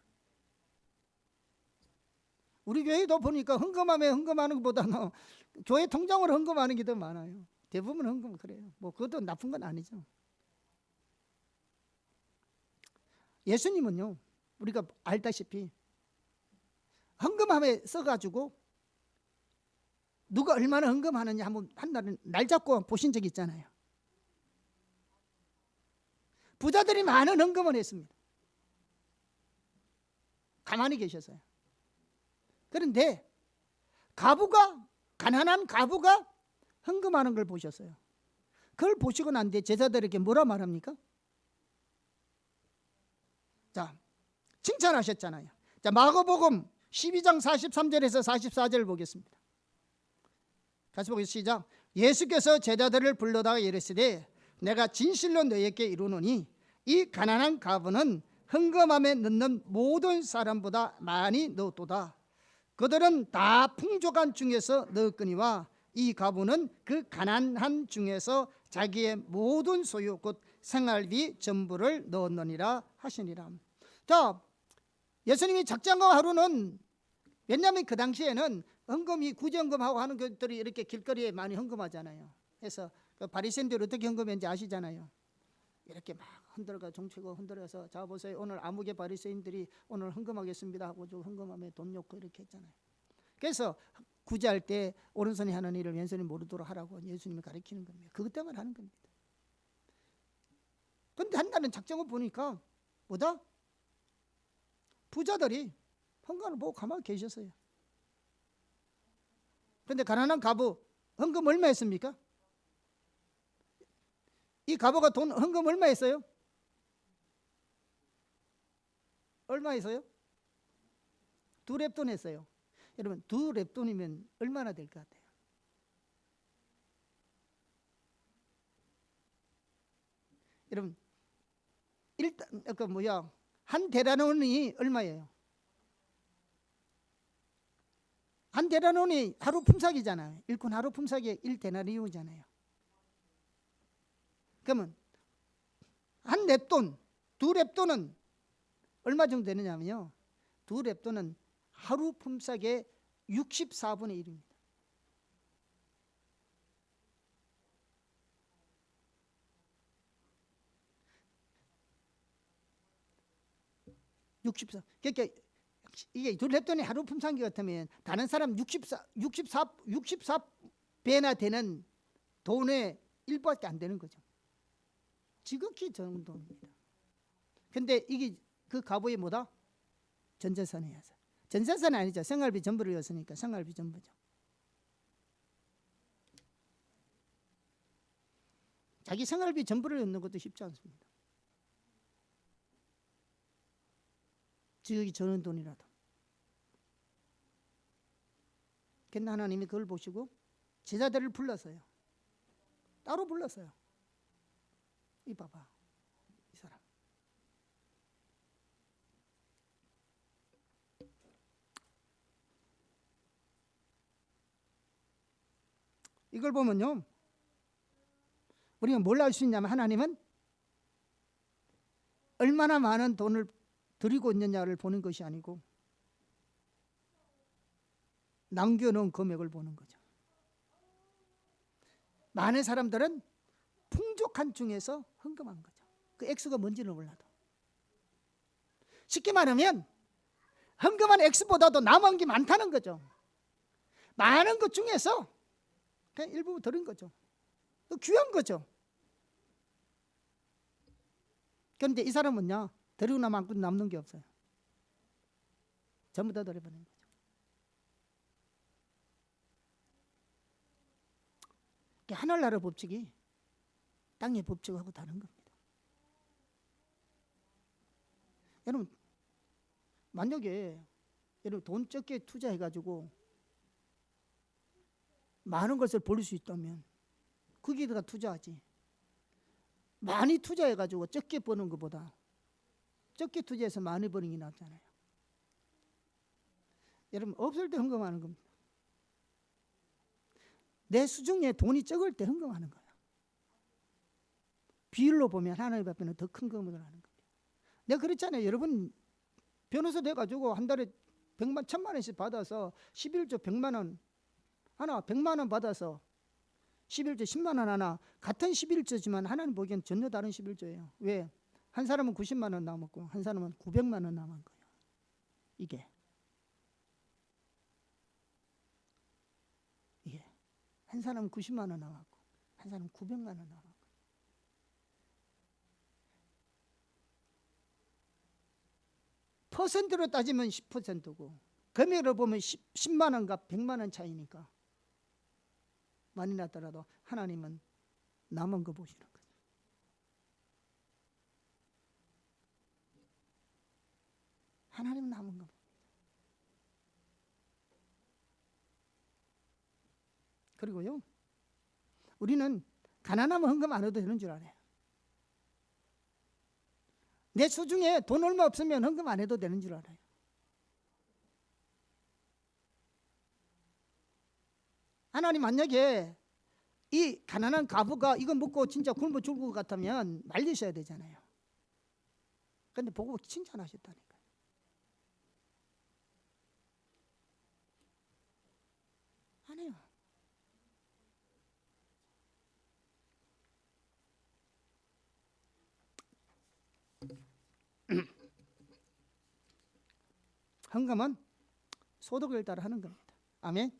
우리 교회도 보니까 헌금함에 헌금하는 것보다는 교회 통장으로 헌금하는 게 더 많아요. 대부분 헌금은 그래요. 뭐 그것도 나쁜 건 아니죠. 예수님은요, 우리가 알다시피 헌금함에 써가지고 누가 얼마나 헌금하느냐 한번 한 날은 날 잡고 보신 적 있잖아요. 부자들이 많은 헌금을 했습니다. 가만히 계셨어요. 그런데 가난한 과부가 헌금하는 걸 보셨어요. 그걸 보시고 난 뒤에 제자들에게 뭐라 말합니까? 자, 칭찬하셨잖아요. 자, 마가복음 12장 43절에서 44절을 보겠습니다. 같이 보겠습니다. 시작. 예수께서 제자들을 불러다가 이르시되 내가 진실로 너희에게 이르노니 이 가난한 과부는 헌금함에 넣는 모든 사람보다 많이 넣었도다. 그들은 다 풍족한 중에서 넣었거니와 이 과부는 그 가난한 중에서 자기의 모든 소유 곧 생활비 전부를 넣었느니라 하시니라. 자, 예수님이 작정과 하루는, 왜냐하면 그 당시에는 헌금이 구제헌금하고 하는 것들이 이렇게 길거리에 많이 헌금하잖아요. 그래서 그 바리새인들이 어떻게 헌금했는지 아시잖아요. 이렇게 막 흔들어 종치고 흔들어서 자 보세요, 오늘 아무개 바리새인들이 오늘 헌금하겠습니다 하고 저 헌금함에 돈 넣고 이렇게 했잖아요. 그래서 구제할 때 오른손이 하는 일을 왼손이 모르도록 하라고 예수님이 가르치는 겁니다. 그것 때문에 하는 겁니다. 그런데 한다는 작정을 보니까 뭐다? 부자들이 헌금을 보고 가만히 계셨어요. 그런데 가난한 과부 헌금 얼마 했습니까? 이 과부가 돈 헌금 얼마 했어요? 얼마 했어요? 2렙돈 했어요. 여러분 2렙돈이면 얼마나 될 것 같아요? 여러분 일단 한 데나돈이 얼마예요? 한 데나돈이 하루 품삯이잖아요. 일꾼 하루 품삯이 1데나리온이잖아요. 그러면 한 렙돈, 2렙돈은 얼마 정도 되느냐면요, 2렙돈은 하루 품삯의 64분의 1입니다. 64. 그러니까 이게 2렙돈이 하루 품삯이 같으면 다른 사람 64배나 되는 돈의 1밖에 안 되는 거죠. 지극히 적은 돈입니다. 근데 이게 그 과부의 뭐다? 전재산이어서. 전재산은 아니죠. 생활비 전부를 였으니까 생활비 전부죠. 자기 생활비 전부를 였는 것도 쉽지 않습니다. 지극히 적은 돈이라도. 근데 하나님이 그걸 보시고 제자들을 불렀어요. 따로 불렀어요. 이 봐봐, 이 사람. 이걸 보면요, 우리가 뭘 알 수 있냐면 하나님은 얼마나 많은 돈을 드리고 있느냐를 보는 것이 아니고 남겨놓은 금액을 보는 거죠. 많은 사람들은 풍족한 중에서 헌금한 거죠. 그 액수가 뭔지는 몰라도. 쉽게 말하면 헌금한 액수보다도 남은 게 많다는 거죠. 많은 것 중에서 그냥 일부 드린 거죠. 또 귀한 거죠. 그런데 이 사람은요, 드리고 나면 남는 게 없어요. 전부 다 드려버리는 거죠. 하늘나라 법칙이 땅의 법칙하고 다른 겁니다. 여러분, 만약에 여러분 돈 적게 투자해가지고 많은 것을 벌 수 있다면 거기다가 투자하지. 많이 투자해가지고 적게 버는 것보다 적게 투자해서 많이 버는 게 낫잖아요. 여러분, 없을 때 헌금하는 겁니다. 내 수중에 돈이 적을 때 헌금하는 거야. 비율로 보면 하나님 앞에는 더 큰 금액을 하는 겁니다. 내가 그랬잖아요. 여러분, 변호사 돼가지고 한 달에 100만, 1000만 원씩 받아서 11조 100만 원 하나, 100만 원 받아서 11조 10만 원 하나, 같은 11조지만 하나님 보기엔 전혀 다른 11조예요. 왜? 한 사람은 90만 원 남았고 한 사람은 900만 원 남은 거예요. 이게 한 사람은 90만 원 남았고 한 사람은 900만 원 남았고. 퍼센트로 따지면 10%고 금액으로 보면 10만 원과 100만 원 차이니까 많이 났더라도 하나님은 남은 거 보시는 거죠. 하나님은 남은 거. 그리고요, 우리는 가난하면 헌금 안 해도 되는 줄 알아요. 내 수중에 돈 얼마 없으면 헌금 안 해도 되는 줄 알아요. 하나님 만약에 이 가난한 과부가 이거 먹고 진짜 굶어 죽을 것 같으면 말리셔야 되잖아요. 그런데 보고 칭찬하셨다니까요. 안 해요. 헌금은 소득을 따라 하는 겁니다. 아멘.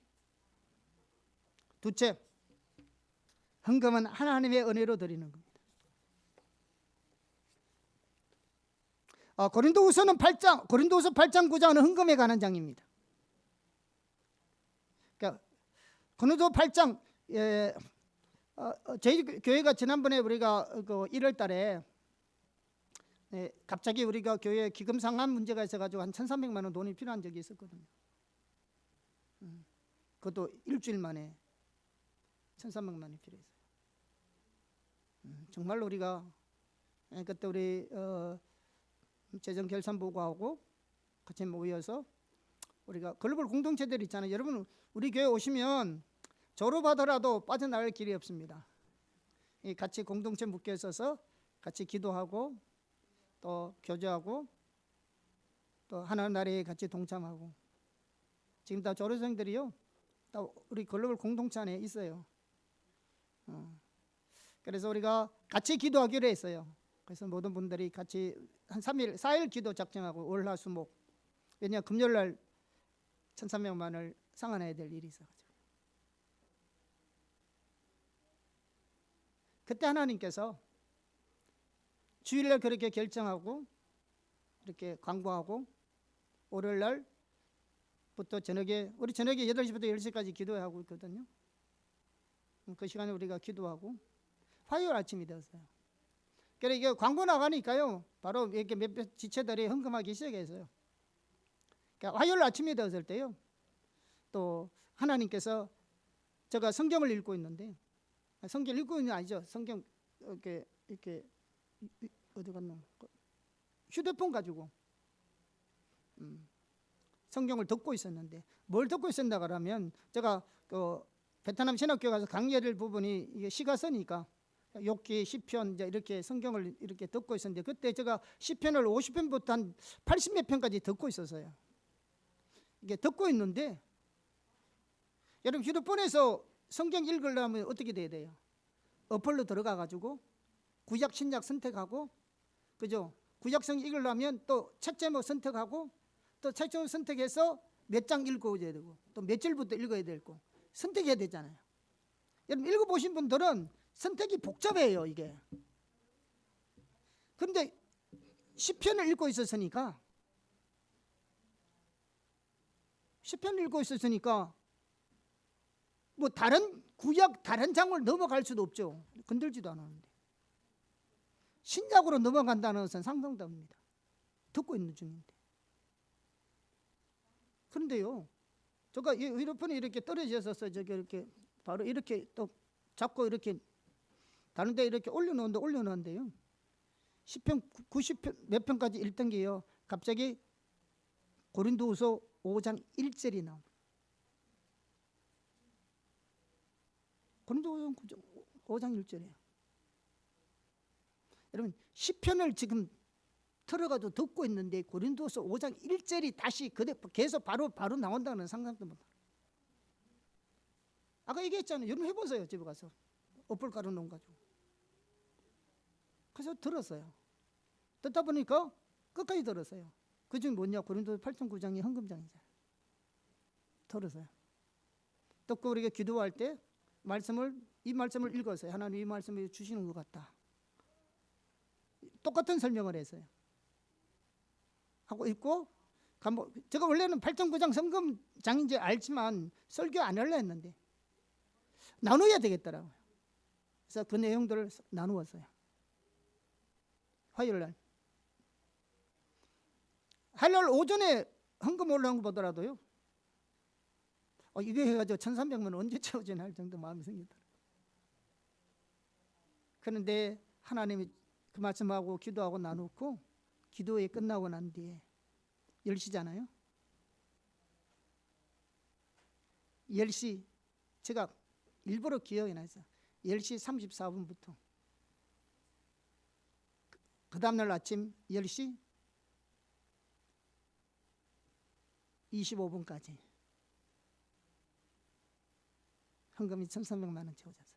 둘째, 헌금은 하나님의 은혜로 드리는 겁니다. 고린도후서 8장 9장은 헌금에 관한 장입니다. 그러니까 고린도 8장, 저희 교회가 지난번에 우리가 1월 달에 갑자기 우리가 교회 기금 상환 문제가 있어가지고 한 1,300만 원 돈이 필요한 적이 있었거든요. 그것도 일주일 만에 1,300만 원이 필요했어요. 정말로 우리가 그때 우리 재정결산보고하고 같이 모여서 우리가 글로벌 공동체들 있잖아요. 여러분, 우리 교회 오시면 졸업하더라도 빠져나갈 길이 없습니다. 같이 공동체 묶여 있어서 같이 기도하고 또 교제하고 또 하나님 나라에 같이 동참하고, 지금 다 졸업생들이요, 다 우리 글로벌 공동체 안에 있어요. 그래서 우리가 같이 기도하기로 했어요. 그래서 모든 분들이 같이 한 3일, 4일 기도 작정하고 월, 화, 수, 목. 왜냐, 금요일 날 1,300만 원을 상환해야 될 일이 있어가지고. 그때 하나님께서 주일날 그렇게 결정하고 이렇게 광고하고 월요일 날부터 저녁에, 우리 저녁에 8시부터 10시까지 기도하고 있거든요. 그 시간에 우리가 기도하고 화요일 아침이 되었어요. 그래서 이게 광고 나가니까요, 바로 이렇게 몇몇 지체들이 헌금하기 시작했어요. 그러니까 화요일 아침이 되었을 때요, 또 하나님께서 제가 성경을 읽고 있는데, 성경 읽고 있는 게 아니죠. 성경 이렇게 어디 갔나? 휴대폰 가지고 성경을 듣고 있었는데, 뭘 듣고 있었나 그러면 제가 그 베트남 신학교에 가서 강의를 부분이 이게 시가 쓰니까 욥기, 시편 이제 이렇게 성경을 이렇게 듣고 있었는데, 그때 제가 시편을 50편부터 한 80몇 편까지 듣고 있었어요. 이게 듣고 있는데, 여러분 휴대폰에서 성경 읽으려면 어떻게 돼야 돼요? 어플로 들어가 가지고 구약 신약 선택하고, 그죠? 구약성 읽으려면 또 책 제목 선택하고, 또 책 제목 선택해서 몇 장 읽어야 되고, 또 몇 절부터 읽어야 되고 선택해야 되잖아요. 여러분 읽어보신 분들은 선택이 복잡해요, 이게. 그런데 시편을 읽고 있었으니까 뭐 다른 구약 다른 장을 넘어갈 수도 없죠. 건들지도 않았는데 신약으로 넘어간다는 것은 상상도 합니다. 듣고 있는 중인데. 그런데요, 제가 이 휴대폰이 이렇게 떨어져서 저기 이렇게 바로 이렇게 또 잡고 이렇게 다른 데 이렇게 올려놓는데요, 시편 90편 몇 편까지 읽던 게요, 갑자기 고린도후서 5장 1절이 나옵니다. 고린도후서 5장 1절이에요. 여러분 시편을 지금 틀어가지고 듣고 있는데 고린도서 5장 1절이 다시 계속 바로 나온다는 상상도 못해요. 아까 얘기했잖아요. 여러분 해보세요. 집에 가서 어플 깔아놓은 가지고. 그래서 들었어요. 듣다 보니까 끝까지 들었어요. 그중에 뭐냐? 고린도서 8장 9장이 헌금장이잖아요. 들었어요. 듣고 우리가 기도할 때 이 말씀을 읽었어요. 하나님 이 말씀을 주시는 것 같다. 똑같은 설명을 했어요. 하고 있고, 제가 원래는 8장 9장 헌금장인지 알지만 설교 안 하려 했는데 나눠야 되겠더라고요. 그래서 그 내용들을 나누었어요. 화요일 오전에 헌금 올라온 거 보더라도요, 이거 해가지고 1,300만 원 언제 채워지나 할 정도 마음이 생기더라고요. 그런데 하나님이 그 말씀하고 기도하고 나누고, 기도회 끝나고 난 뒤에 10시잖아요. 10시, 제가 일부러 기억이 나서 10시 34분부터 그 다음날 아침 10시 25분까지 헌금이 1,300만 원 채워졌어요.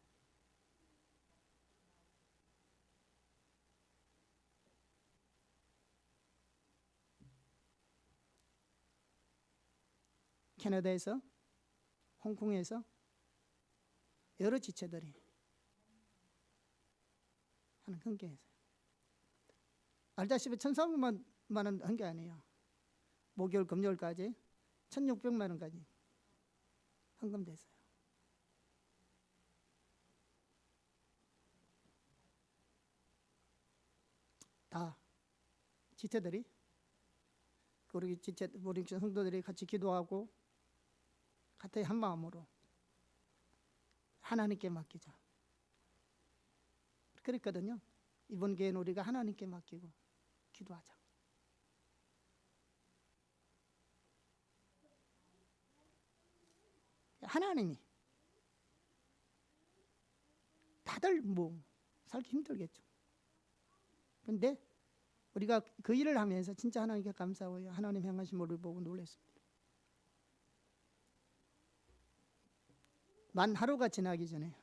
캐나다에서, 홍콩에서 여러 지체들이 하는 헌금에서 알다시피 1,400만 원 한 게 아니에요. 목요일 금요일까지 1,600만 원까지 헌금됐어요. 다 지체들이, 우리 성도들이 같이 기도하고 같이 한 마음으로 하나님께 맡기자 그랬거든요. 이번 기회는 우리가 하나님께 맡기고 기도하자. 하나님이, 다들 뭐 살기 힘들겠죠. 그런데 우리가 그 일을 하면서 진짜 하나님께 감사하고요, 하나님 행하신 일을 보고 놀랐습니다. 만 하루가 지나기 전에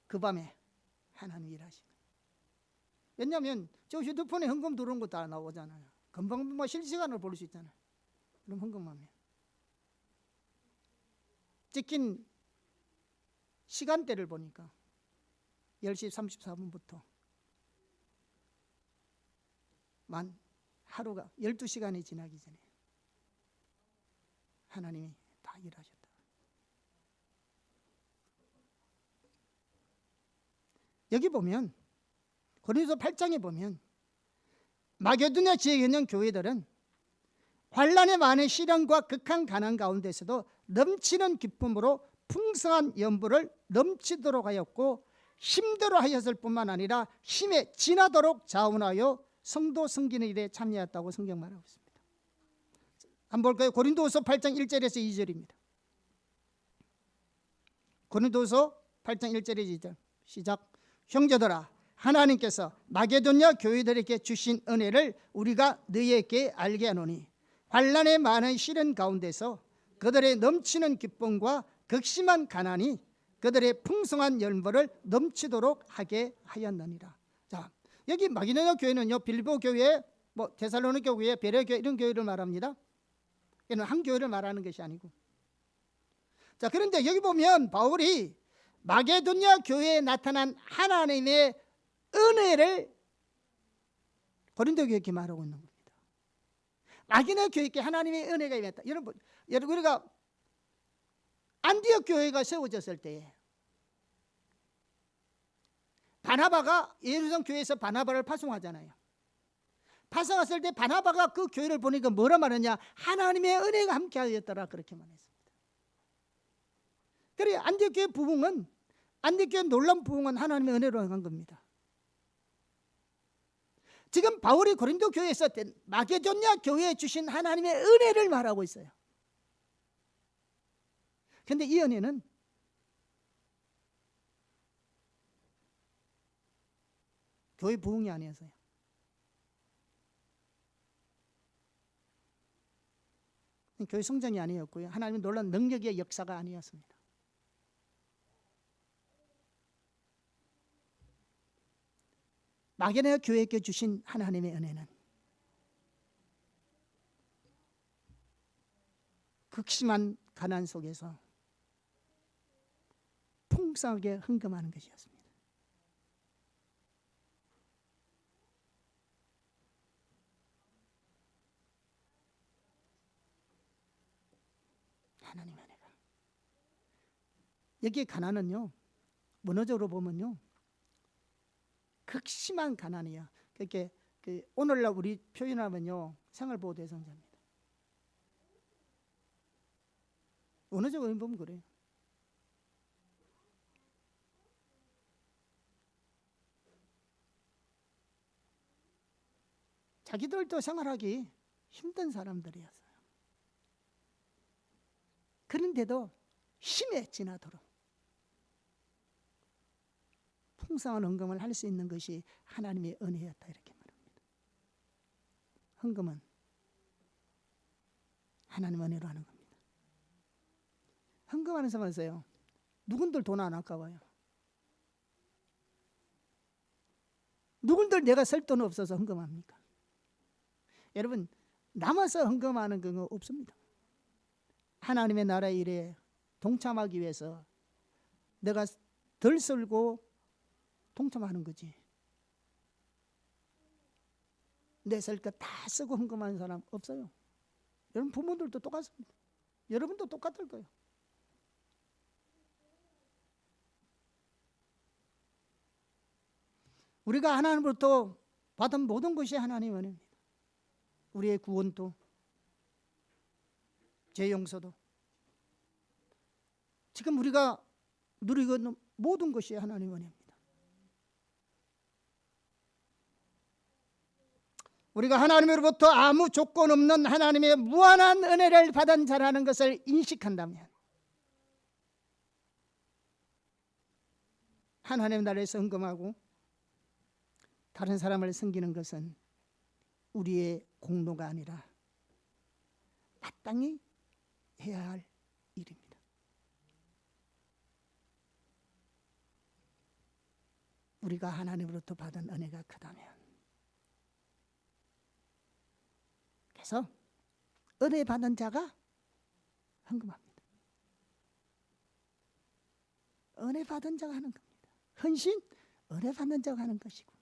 그 밤에 하나님 일하시는. 왜냐하면 저 휴대폰에 헌금 들어온 거 다 나오잖아요. 금방 뭐 실시간으로 볼 수 있잖아요. 그럼 헌금하면 찍힌 시간대를 보니까 10시 34분부터 만 하루가 12시간이 지나기 전에 하나님이 다 일하셨다. 여기 보면 고린도서 8장에 보면 마게도냐 지역에 있는 교회들은 환난의 많은 시련과 극한 가난 가운데서도 넘치는 기쁨으로 풍성한 연부를 넘치도록 하였고 힘대로 하였을 뿐만 아니라 힘에 지나도록 자원하여 성도 섬기는 일에 참여했다고 성경 말하고 있습니다. 한번 볼까요? 고린도후서 8장 1절에서 2절입니다. 고린도후서 8장 1절에서 2절 시작. 형제들아, 하나님께서 마게도냐 교회들에게 주신 은혜를 우리가 너희에게 알게 하노니 환난의 많은 시련 가운데서 그들의 넘치는 기쁨과 극심한 가난이 그들의 풍성한 열매를 넘치도록 하게 하였느니라. 자, 여기 마게도냐 교회는요, 빌보 교회, 데살로니가 교회, 베레 교회 이런 교회를 말합니다. 이는 한 교회를 말하는 것이 아니고. 자, 그런데 여기 보면 바울이 마게도냐 교회에 나타난 하나님의 은혜를 고린도 교회에 말하고 있는 겁니다. 마게도냐 교회에 하나님의 은혜가 임했다. 여러분 우리가 안디옥 교회가 세워졌을 때에 바나바가 예루살렘 교회에서 바나바를 파송하잖아요. 파송했을 때 바나바가 그 교회를 보니까 뭐라 말하냐? 하나님의 은혜가 함께하였더라, 그렇게 말했습니다. 그래, 안디옥 교회 부흥은, 안디옥 교회 놀라운 부흥은 하나님의 은혜로 간 겁니다. 지금 바울이 고린도 교회에서 마게도냐 교회에 주신 하나님의 은혜를 말하고 있어요. 그런데 이 은혜는 교회 부흥이 아니었어요. 교회 성장이 아니었고요, 하나님의 놀라운 능력의 역사가 아니었습니다. 마게도냐 교회에게 주신 하나님의 은혜는 극심한 가난 속에서 풍성하게 흥금하는 것이었습니다. 하나님의 은혜가. 여기에 가난은요, 문어적으로 보면요, 극심한 가난이에요. 그렇게 오늘날 우리 표현하면요, 생활보호 대상자입니다. 문어적으로 보면 그래요. 자기들도 생활하기 힘든 사람들이었어요. 그런데도 힘에 지나도록 풍성한 헌금을 할 수 있는 것이 하나님의 은혜였다, 이렇게 말합니다. 헌금은 하나님의 은혜로 하는 겁니다. 헌금하는 사람 있어요. 누군들 돈 안 아까워요. 누군들 내가 쓸 돈 없어서 헌금합니까? 여러분, 남아서 헌금하는 건 없습니다. 하나님의 나라 일에 동참하기 위해서 내가 덜 쓸고 동참하는 거지. 내 쓸 거 다 쓰고 헌금하는 사람 없어요. 여러분 부모들도 똑같습니다. 여러분도 똑같을 거예요. 우리가 하나님으로부터 받은 모든 것이 하나님의 은혜입니다. 우리의 구원도, 죄 용서도, 지금 우리가 누리고 있는 모든 것이 하나님의 은혜입니다. 우리가 하나님으로부터 아무 조건 없는 하나님의 무한한 은혜를 받은 자라는 것을 인식한다면 하나님 나라에서 헌금하고 다른 사람을 섬기는 것은 우리의 공로가 아니라 마땅히 해야 할 일입니다. 우리가 하나님으로부터 받은 은혜가 크다면, 그래서 은혜 받은 자가 헌금합니다. 은혜 받은 자가 하는 겁니다. 헌신, 은혜 받는 자가 하는 것이고,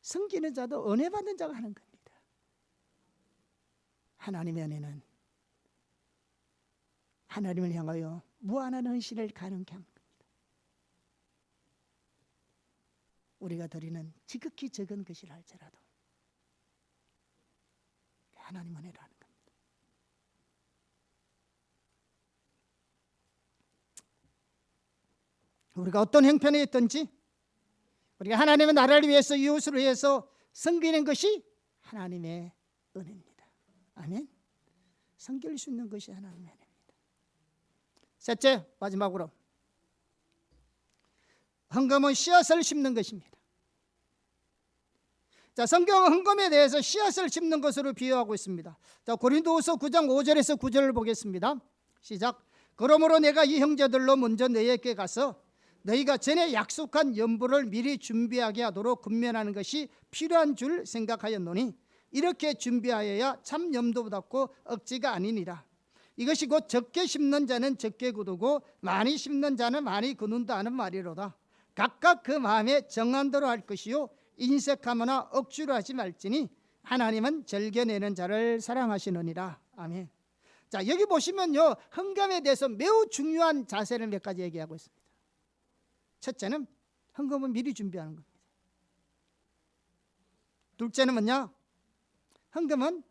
섬기는 자도 은혜 받는 자가 하는 겁니다. 하나님의 은혜는 하나님을 향하여 무한한 헌신을 가능케 합니다. 우리가 드리는 지극히 적은 것이라 할지라도 하나님 은혜로 하는 겁니다. 우리가 어떤 형편에 있든지 우리가 하나님의 나라를 위해서 이웃을 위해서 섬기는 것이 하나님의 은혜입니다. 아멘. 섬길 수 있는 것이 하나님의 은혜입니다. 셋째, 마지막으로 헌금은 씨앗을 심는 것입니다. 자, 성경은 헌금에 대해서 씨앗을 심는 것으로 비유하고 있습니다. 자, 고린도후서 9장 5절에서 9절을 보겠습니다. 시작. 그러므로 내가 이 형제들로 먼저 너희에게 가서 너희가 전에 약속한 연보를 미리 준비하게 하도록 근면하는 것이 필요한 줄 생각하였노니 이렇게 준비하여야 참 염도 닫고 억지가 아니니라. 이것이 곧 적게 심는 자는 적게 거두고 많이 심는 자는 많이 거둔다 하는 말이로다. 각각 그 마음에 정한 대로 할 것이요 인색하거나 억지로 하지 말지니 하나님은 즐겨내는 자를 사랑하시느니라. 아멘. 자, 여기 보시면요, 헌금에 대해서 매우 중요한 자세를 몇 가지 얘기하고 있습니다. 첫째는 헌금은 미리 준비하는 겁니다. 둘째는 뭐냐? 헌금은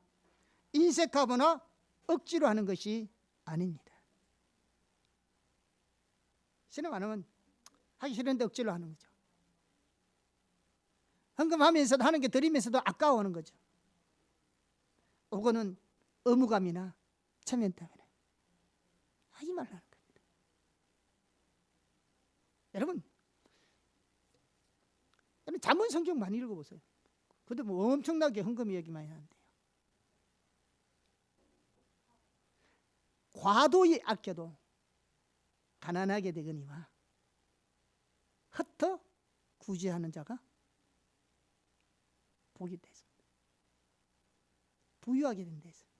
인색하거나 억지로 하는 것이 아닙니다. 싫으면 안 하면 하기 싫은데 억지로 하는 거죠. 헌금하면서도 하는 게 드리면서도 아까워하는 거죠. 그거는 의무감이나 체면 때문에 하지 말라는 겁니다. 여러분 잠언 성경 많이 읽어보세요. 그것도 뭐 엄청나게 헌금 얘기 많이 하는데요. 과도히 아껴도 가난하게 되거니와 흩어 구제하는 자가 복이 됐습니다. 부유하게 된다 했습니다.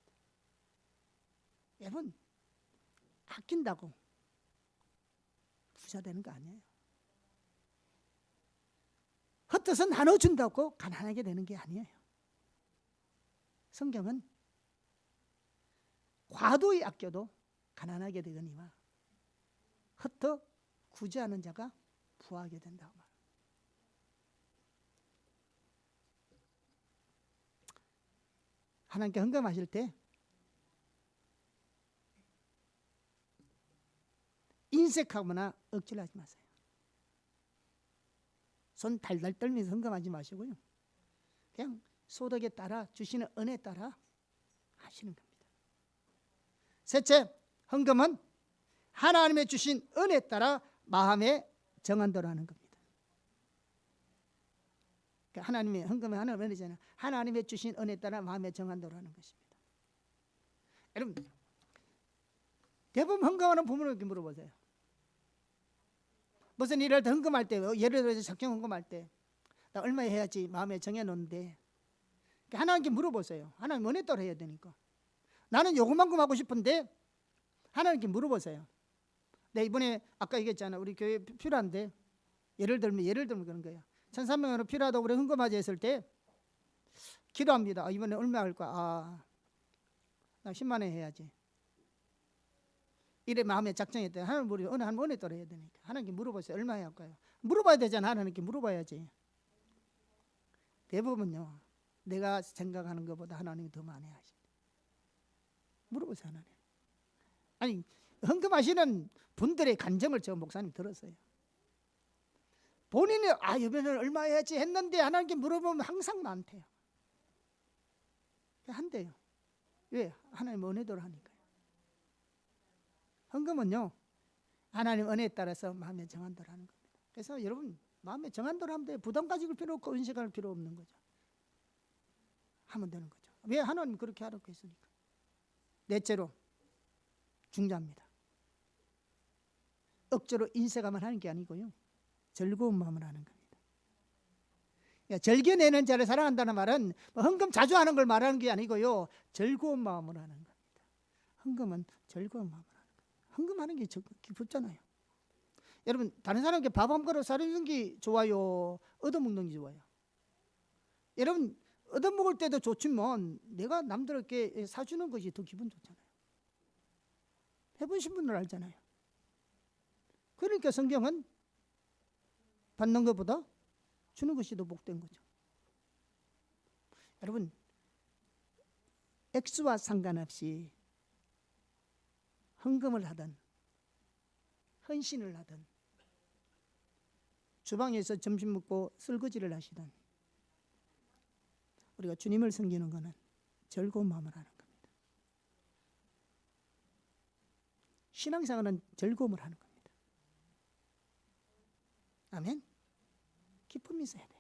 여러분 아낀다고 부자 되는 거 아니에요. 흩어서 나눠준다고 가난하게 되는 게 아니에요. 성경은 과도히 아껴도 가난하게 되거니와 흩어 구제하는 자가 부하게 된다고 말합니다. 하나님께 헌금하실 때 인색하거나 억지로 하지 마세요. 손 달달 떨면서 헌금하지 마시고요. 그냥 소득에 따라 주시는 은혜에 따라 하시는 겁니다. 셋째, 헌금은 하나님의 주신 은혜에 따라 마음에 정한 대로 하는 겁니다. 그러니까 하나님의 헌금은 하나님의 은혜잖아요. 하나님의 주신 은혜에 따라 마음에 정한 대로 하는 것입니다. 여러분 대부분 헌금하는 부모는 이렇게 물어보세요. 무슨 일을 헌금할 때, 예를 들어서 작정 헌금할 때 나 얼마 해야지 마음에 정해놓는데 하나님께 물어보세요. 하나님 은혜 따라 해야 되니까. 나는 요것만큼 하고 싶은데 하나님께 물어보세요. 내 이번에 아까 얘기했잖아. 우리 교회 필요한데 예를 들면 그런 거예요. 1,300원 필요하다고 우리 헌금하자 했을 때 기도합니다. 이번에 얼마 할 거야? 나 10만 원 해야지. 이래 마음에 작정했대. 하나님 우리 하나님 은혜 따라 해야 되니까 하나님께 물어보세요. 얼마 해야 할까요? 물어봐야 되잖아. 하나님께 물어봐야지. 대부분요 내가 생각하는 것보다 하나님이 더 많이 하십니다. 물어보세요. 하나님. 아니 헌금하시는 분들의 간정을 저 목사님 들었어요. 본인이 이번에 얼마 해야지 했는데 하나님께 물어보면 항상 많대요. 한대요. 왜? 하나님 은혜대로 하니까요. 헌금은요 하나님 은혜에 따라서 마음에 정한 대로 하는 겁니다. 그래서 여러분 마음에 정한 대로 하면 돼요. 부담 가지고 필요 없고 은식할 필요 없는 거죠. 하면 되는 거죠. 왜? 하나님 그렇게 하라고 했으니까. 넷째로 중자입니다. 억지로 인색하면 하는 게 아니고요 즐거운 마음을 하는 겁니다. 즐겨내는 자를 사랑한다는 말은 헌금 자주 하는 걸 말하는 게 아니고요 즐거운 마음을 하는 겁니다. 헌금은 즐거운 마음을 하는 겁니다. 헌금하는 게 기쁘잖아요. 여러분 다른 사람에게 밥 한 그릇 사주는 게 좋아요? 얻어먹는 게 좋아요? 여러분 얻어먹을 때도 좋지만 내가 남들에게 사주는 것이 더 기분 좋잖아요. 해보신 분들 알잖아요. 그러니까 성경은 받는 것보다 주는 것이 더 복된 거죠. 여러분 액수와 상관없이 헌금을 하든 헌신을 하든 주방에서 점심 먹고 설거지를 하시던 우리가 주님을 섬기는 것은 즐거운 마음을 하는 겁니다. 신앙생활은 즐거움을 하는 겁니다. 아멘. 기쁨이 있어야 돼요.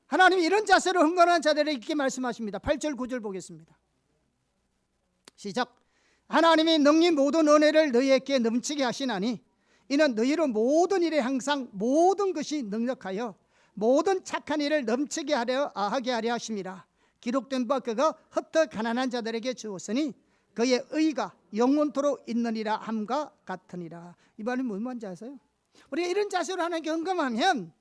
하나님이 이런 자세로 흥건한 자들에게 이렇게 말씀하십니다. 8절 9절 보겠습니다. 시작. 하나님이 능히 모든 은혜를 너희에게 넘치게 하시나니 이는 너희로 모든 일에 항상 모든 것이 능력하여 모든 착한 일을 넘치게 하게 하려 하심이라. 기록된 바 그가 흩어 가난한 자들에게 주었으니 그의 의가 영원토록 있느니라 함과 같으니라. 이 말이 뭔 말인지 아세요? 우리가 이런 자세로 하나님께 헌금하면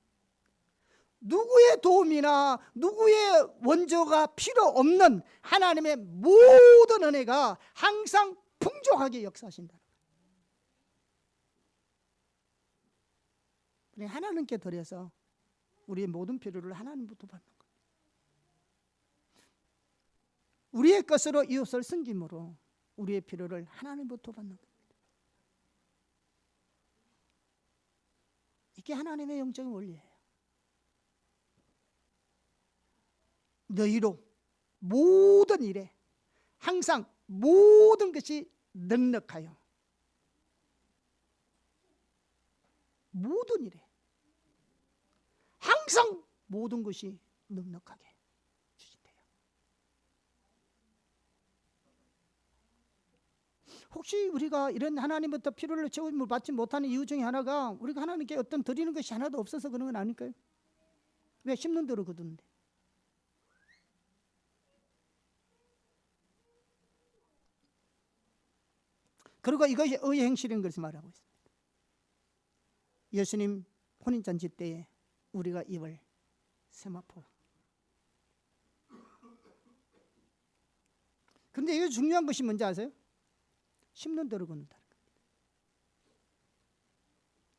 누구의 도움이나 누구의 원조가 필요 없는 하나님의 모든 은혜가 항상 풍족하게 역사하신다. 하나님께 드려서 우리의 모든 필요를 하나님부터 받는 거예요. 우리의 것으로 이웃을 섬김으로 우리의 필요를 하나님부터 받는 겁니다. 이게 하나님의 영적인 원리예요. 너희로 모든 일에 항상 모든 것이 넉넉하여 모든 일에 항상 모든 것이 넉넉하게 주신대요. 혹시 우리가 이런 하나님부터 필요를 채움을 받지 못하는 이유 중에 하나가 우리가 하나님께 어떤 드리는 것이 하나도 없어서 그런 건 아닐까요? 왜 심는 대로 거두는데? 그리고 이것이 의의 행실인 것을 말하고 있습니다. 예수님 혼인잔치 때에 우리가 입을 세마포. 그런데 이거 중요한 것이 뭔지 아세요? 심는 대로 거둔다는 겁니다.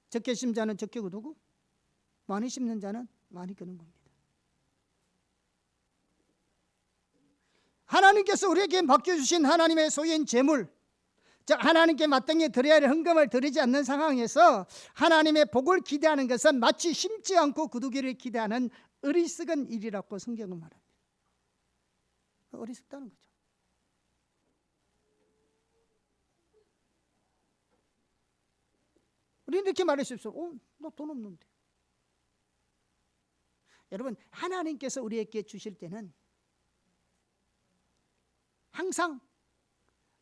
적게 심는 자는 적게 거두고 많이 심는 자는 많이 거둔 겁니다. 하나님께서 우리에게 맡겨주신 하나님의 소유인 재물, 즉 하나님께 마땅히 드려야 할 헌금을 드리지 않는 상황에서 하나님의 복을 기대하는 것은 마치 심지 않고 거두기를 기대하는 어리석은 일이라고 성경은 말합니다. 어리석다는 거죠. 우리는 이렇게 말할 수 있어요. 나 돈 없는데. 여러분, 하나님께서 우리에게 주실 때는 항상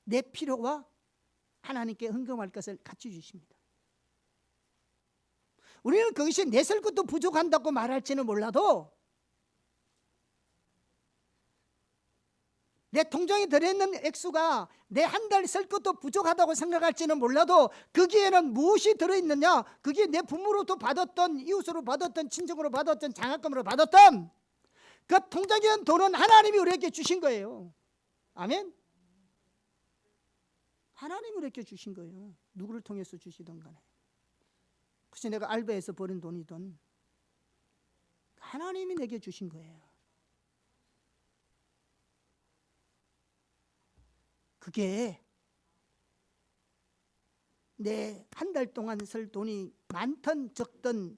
내 필요와 하나님께 헌금할 것을 같이 주십니다. 우리는 그것이 내 쓸 것도 부족한다고 말할지는 몰라도 내 통장에 들어있는 액수가 내 한 달 쓸 것도 부족하다고 생각할지는 몰라도 거기에는 무엇이 들어있느냐? 그게 내 부모로부터 받았던, 이웃으로 받았던, 친정으로 받았던, 장학금으로 받았던 그 통장에 있는 돈은 하나님이 우리에게 주신 거예요. 아멘? 하나님이 이렇게 주신 거예요. 누구를 통해서 주시든 간에. 혹시 내가 알바해서 버린 돈이든 하나님이 내게 주신 거예요. 그게 내 한 달 동안 쓸 돈이 많든 적든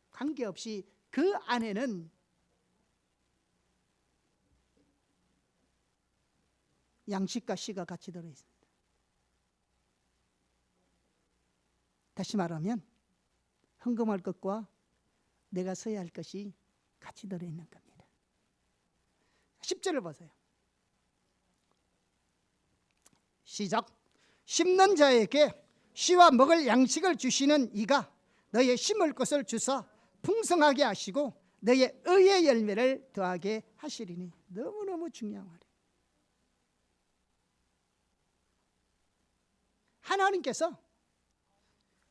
관계없이 그 안에는 양식과 씨가 같이 들어있습니다. 다시 말하면 헌금할 것과 내가 써야 할 것이 같이 들어있는 겁니다. 10절을 보세요. 시작. 심는 자에게 씨와 먹을 양식을 주시는 이가 너의 심을 것을 주사 풍성하게 하시고 너의 의의 열매를 더하게 하시리니. 너무너무 중요한 말이에요. 하나님께서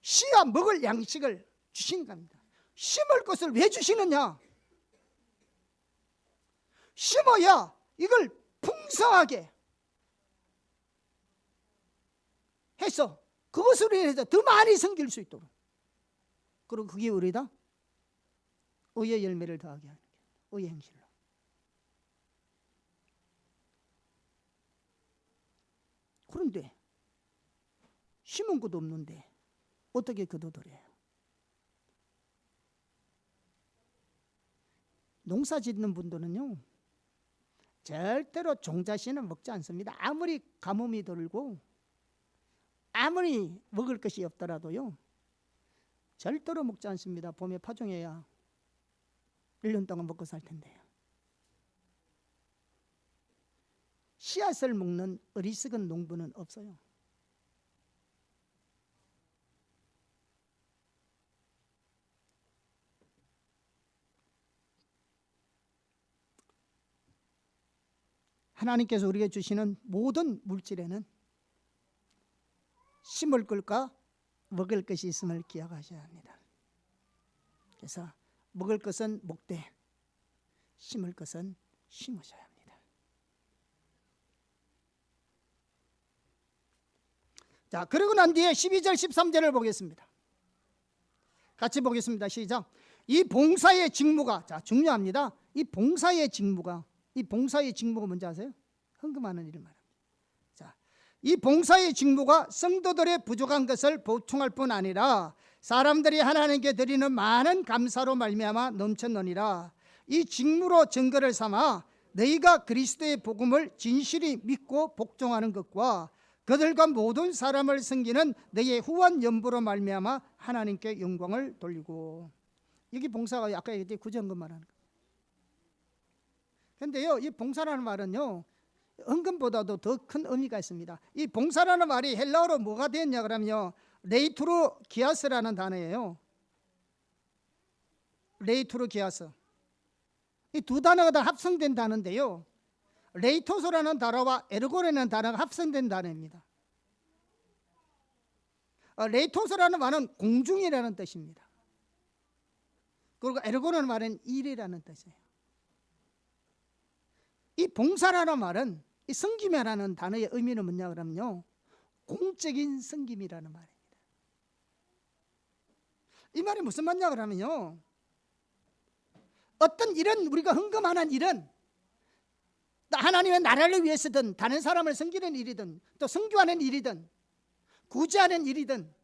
씨와 먹을 양식을 주신 겁니다. 심을 것을 왜 주시느냐? 심어야 이걸 풍성하게 해서 그것으로 인해서 더 많이 생길 수 있도록. 그리고 그게 우리다 의의 열매를 더하게 하는 거예요. 의의 행실로. 그런데 심은 것도 없는데 어떻게 거둬들여요? 농사 짓는 분들은요, 절대로 종자씨는 먹지 않습니다. 아무리 가뭄이 들고 아무리 먹을 것이 없더라도요, 절대로 먹지 않습니다. 봄에 파종해야 1년 동안 먹고 살 텐데요. 씨앗을 먹는 어리석은 농부는 없어요. 하나님께서 우리에게 주시는 모든 물질에는 심을 것과 먹을 것이 있음을 기억하셔야 합니다. 그래서 먹을 것은 먹되 심을 것은 심으셔야 합니다. 자, 그러고 난 뒤에 12절 13절을 보겠습니다. 같이 보겠습니다. 시작. 이 봉사의 직무가, 자, 중요합니다. 이 봉사의 직무가 뭔지 아세요? 헌금하는 일을 말합니다. 자, 이 봉사의 직무가 성도들의 부족한 것을 보충할 뿐 아니라 사람들이 하나님께 드리는 많은 감사로 말미암아 넘쳤느니라. 이 직무로 증거를 삼아 너희가 그리스도의 복음을 진실히 믿고 복종하는 것과 그들과 모든 사람을 섬기는 너희의 후한 연부로 말미암아 하나님께 영광을 돌리고. 여기 봉사가 아까 얘기했듯이 구제헌금 말하는 거예요. 그런데요, 이 봉사라는 말은요, 헌금보다도 더 큰 의미가 있습니다. 이 봉사라는 말이 헬라어로 뭐가 되었냐 그러면요, 레이투로 기아스라는 단어예요. 레이투로 기아스. 이 두 단어가 다 합성된 단어인데요, 레이토소라는 단어와 에르고라는 단어가 합성된 단어입니다. 레이토소라는 말은 공중이라는 뜻입니다. 그리고 에르고라는 말은 일이라는 뜻이에요. 이 봉사라는 말은, 이 섬김이라는 단어의 의미는 뭐냐 그러면요, 공적인 섬김이라는 말입니다. 이 말이 무슨 말이냐 그러면요, 어떤 일은, 우리가 헌금하는 일은 하나님의 나라를 위해서든 다른 사람을 섬기는 일이든 또 선교하는 일이든 구제하는 일이든,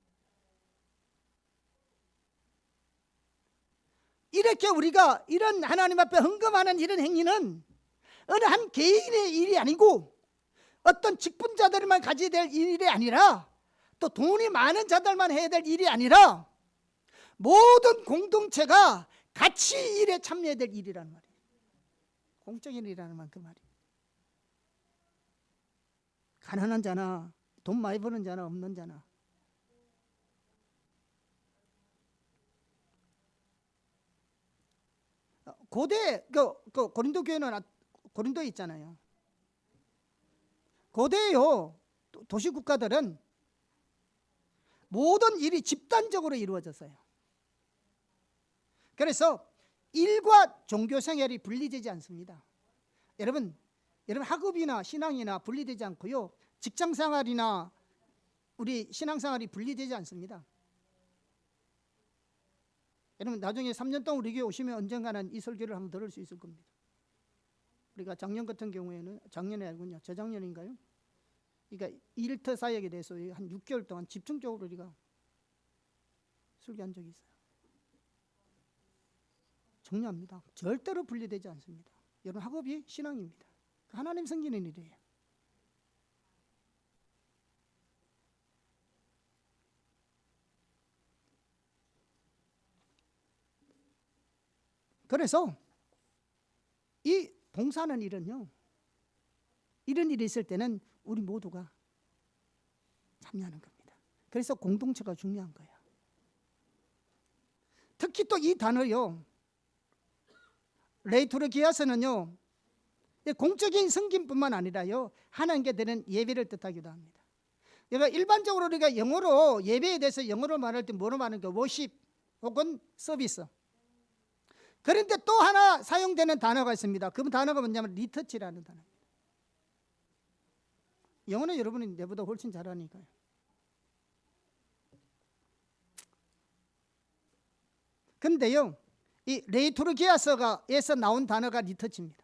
이렇게 우리가 이런 하나님 앞에 헌금하는 이런 행위는 어느 한 개인의 일이 아니고 어떤 직분자들만 가져야 될 일이 아니라 또 돈이 많은 자들만 해야 될 일이 아니라 모든 공동체가 같이 일에 참여해야 될 일이라는 말이에요. 공적인 일이라는 말 그 말이에요. 가난한 자나 돈 많이 버는 자나 없는 자나, 고대 고린도 교회는 고린도에 있잖아요. 고대요 도시 국가들은 모든 일이 집단적으로 이루어졌어요. 그래서 일과 종교 생활이 분리되지 않습니다. 여러분 학업이나 신앙이나 분리되지 않고요, 직장 생활이나 우리 신앙 생활이 분리되지 않습니다. 여러분 나중에 3년 동안 우리 교회 오시면 언젠가는 이 설교를 한번 들을 수 있을 겁니다. 우리가 작년 같은 경우에는, 작년에 아니군요, 저작년인가요? 그러니까 일터 사역에 대해서 한 6개월 동안 집중적으로 우리가 설교한 적이 있어요. 중요합니다. 절대로 분리되지 않습니다. 여러분 학업이 신앙입니다. 하나님 섬기는 일이에요. 그래서 이 봉사하는 일은요, 이런 일이 있을 때는 우리 모두가 참여하는 겁니다. 그래서 공동체가 중요한 거예요. 특히 또 이 단어요, 레이투르기아스는요, 공적인 섬김뿐만 아니라요, 하나님께 드리는 예배를 뜻하기도 합니다. 그러니까 일반적으로 우리가 영어로 예배에 대해서 영어로 말할 때 뭐로 말하는 거, 워십 혹은 서비스. 그런데 또 하나 사용되는 단어가 있습니다. 그 단어가 뭐냐면 리터치라는 단어입니다. 영어는 여러분이 내보다 훨씬 잘하니까요. 근데요, 이 레이투르기아서에서 나온 단어가 리터치입니다.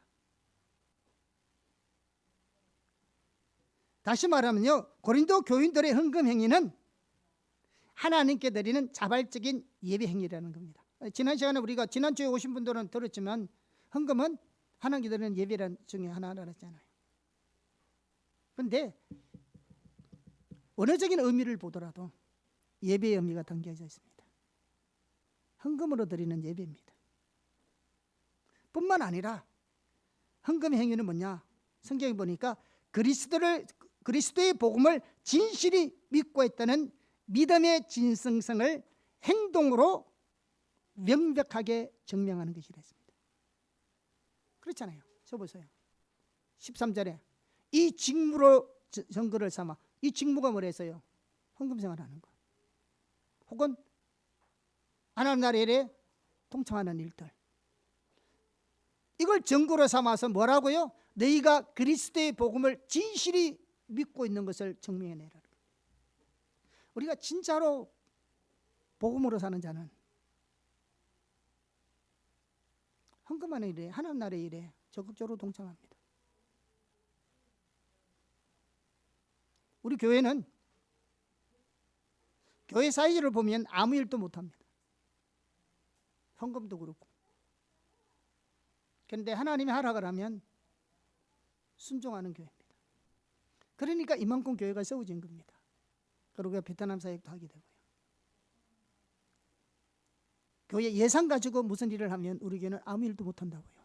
다시 말하면요, 고린도 교인들의 헌금 행위는 하나님께 드리는 자발적인 예배 행위라는 겁니다. 지난 시간에 우리가 지난주에 오신 분들은 들었지만 헌금은 하나님께 드리는 예배 중에 하나라 했잖아요. 그런데 원어적인 의미를 보더라도 예배의 의미가 담겨져 있습니다. 헌금으로 드리는 예배입니다. 뿐만 아니라 헌금 행위는 뭐냐? 성경에 보니까 그리스도의 복음을 진실히 믿고 있다는 믿음의 진성성을 행동으로 명백하게 증명하는 것이라 했습니다. 그렇잖아요. 저 보세요. 13절에 이 직무로 증거를 삼아. 이 직무가 뭐랬어요? 헌금 생활하는 거. 혹은 하나님 나라 일에 동참하는 일들. 이걸 증거로 삼아서 뭐라고요? 너희가 그리스도의 복음을 진실히 믿고 있는 것을 증명해내라. 우리가 진짜로 복음으로 사는 자는 헌금하는 일에, 하나님 나라의 일에 적극적으로 동참합니다. 우리 교회는 교회 사이즈를 보면 아무 일도 못합니다. 헌금도 그렇고. 그런데 하나님이 하락을 하면 순종하는 교회입니다. 그러니까 이만큼 교회가 세워진 겁니다. 그리고 베트남 사역도 하게 되고요. 교회 예산 가지고 무슨 일을 하면 우리 교회는 아무 일도 못한다고요.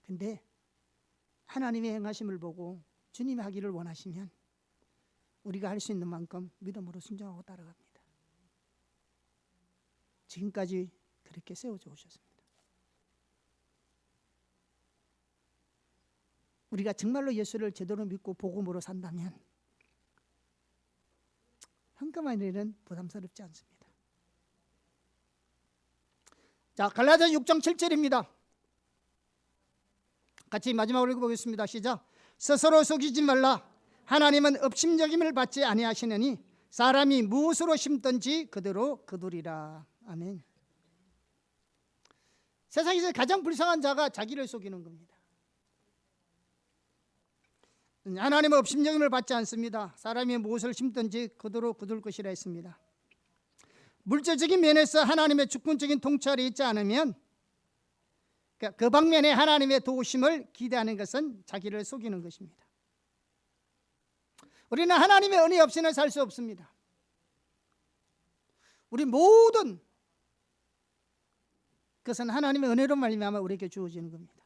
근데 하나님의 행하심을 보고 주님이 하기를 원하시면 우리가 할 수 있는 만큼 믿음으로 순종하고 따라갑니다. 지금까지 그렇게 세워져 오셨습니다. 우리가 정말로 예수를 제대로 믿고 복음으로 산다면 헌금하는 일은 부담스럽지 않습니다. 자, 갈라디아 6장 7절입니다. 같이 마지막으로 읽어보겠습니다. 시작. 스스로 속이지 말라. 하나님은 업심여김을 받지 아니하시느니 사람이 무엇으로 심든지 그대로 거두리라. 아멘. 세상에서 가장 불쌍한 자가 자기를 속이는 겁니다. 하나님은 업심여김을 받지 않습니다. 사람이 무엇을 심든지 그대로 거둘 것이라 했습니다. 물질적인 면에서 하나님의 주권적인 통찰이 있지 않으면 그 방면에 하나님의 도우심을 기대하는 것은 자기를 속이는 것입니다. 우리는 하나님의 은혜 없이는 살 수 없습니다. 우리 모든 그것은 하나님의 은혜로 말미암아 우리에게 주어지는 겁니다.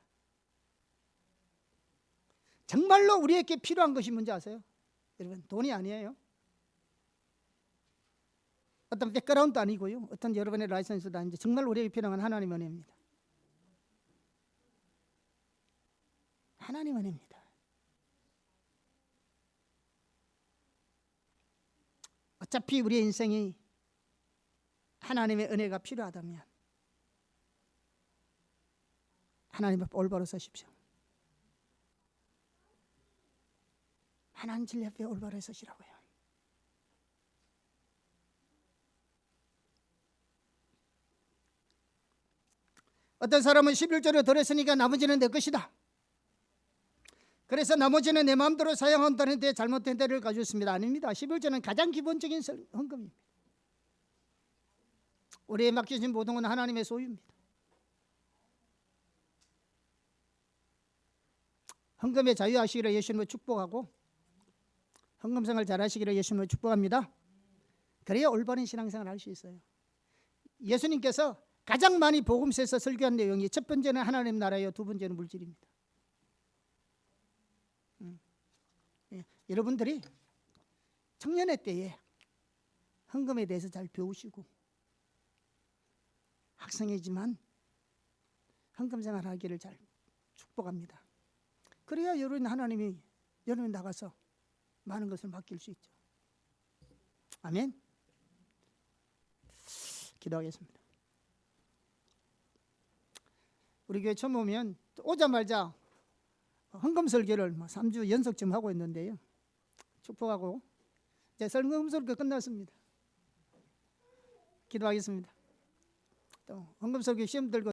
정말로 우리에게 필요한 것이 뭔지 아세요? 여러분, 돈이 아니에요. 어떤 백그라운드도 아니고요. 어떤 여러분의 라이선스도 아닌데 정말 우리에게 필요한 건 하나님의 은혜입니다. 하나님의 은혜입니다. 어차피 우리의 인생이 하나님의 은혜가 필요하다면 하나님 앞에 올바로 서십시오. 하나님 진리 앞에 올바로 서시라고요. 어떤 사람은 11조를 덜했으니까 나머지는 내 것이다. 그래서 나머지는 내 마음대로 사용한다는 데 잘못된 데를 가지고 있습니다. 아닙니다. 11조는 가장 기본적인 헌금입니다. 우리의 맡겨진 모든 건 하나님의 소유입니다. 헌금에 자유하시기를 예수님을 축복하고 헌금생활 잘하시기를 예수님을 축복합니다. 그래야 올바른 신앙생활을 할 수 있어요. 예수님께서 가장 많이 복음서에서 설교한 내용이 첫 번째는 하나님 나라요, 두 번째는 물질입니다. 여러분들이 청년의 때에 헌금에 대해서 잘 배우시고 학생이지만 헌금 생활하기를 잘 축복합니다. 그래야 여러분 하나님이 여러분 나가서 많은 것을 맡길 수 있죠. 아멘. 기도하겠습니다. 우리 교회 처음 오면 오자마자 헌금 설교를 3주 연속쯤 하고 있는데요. 축복하고 이제 헌금 설교 끝났습니다. 기도하겠습니다. 또 헌금 설교 시험 들고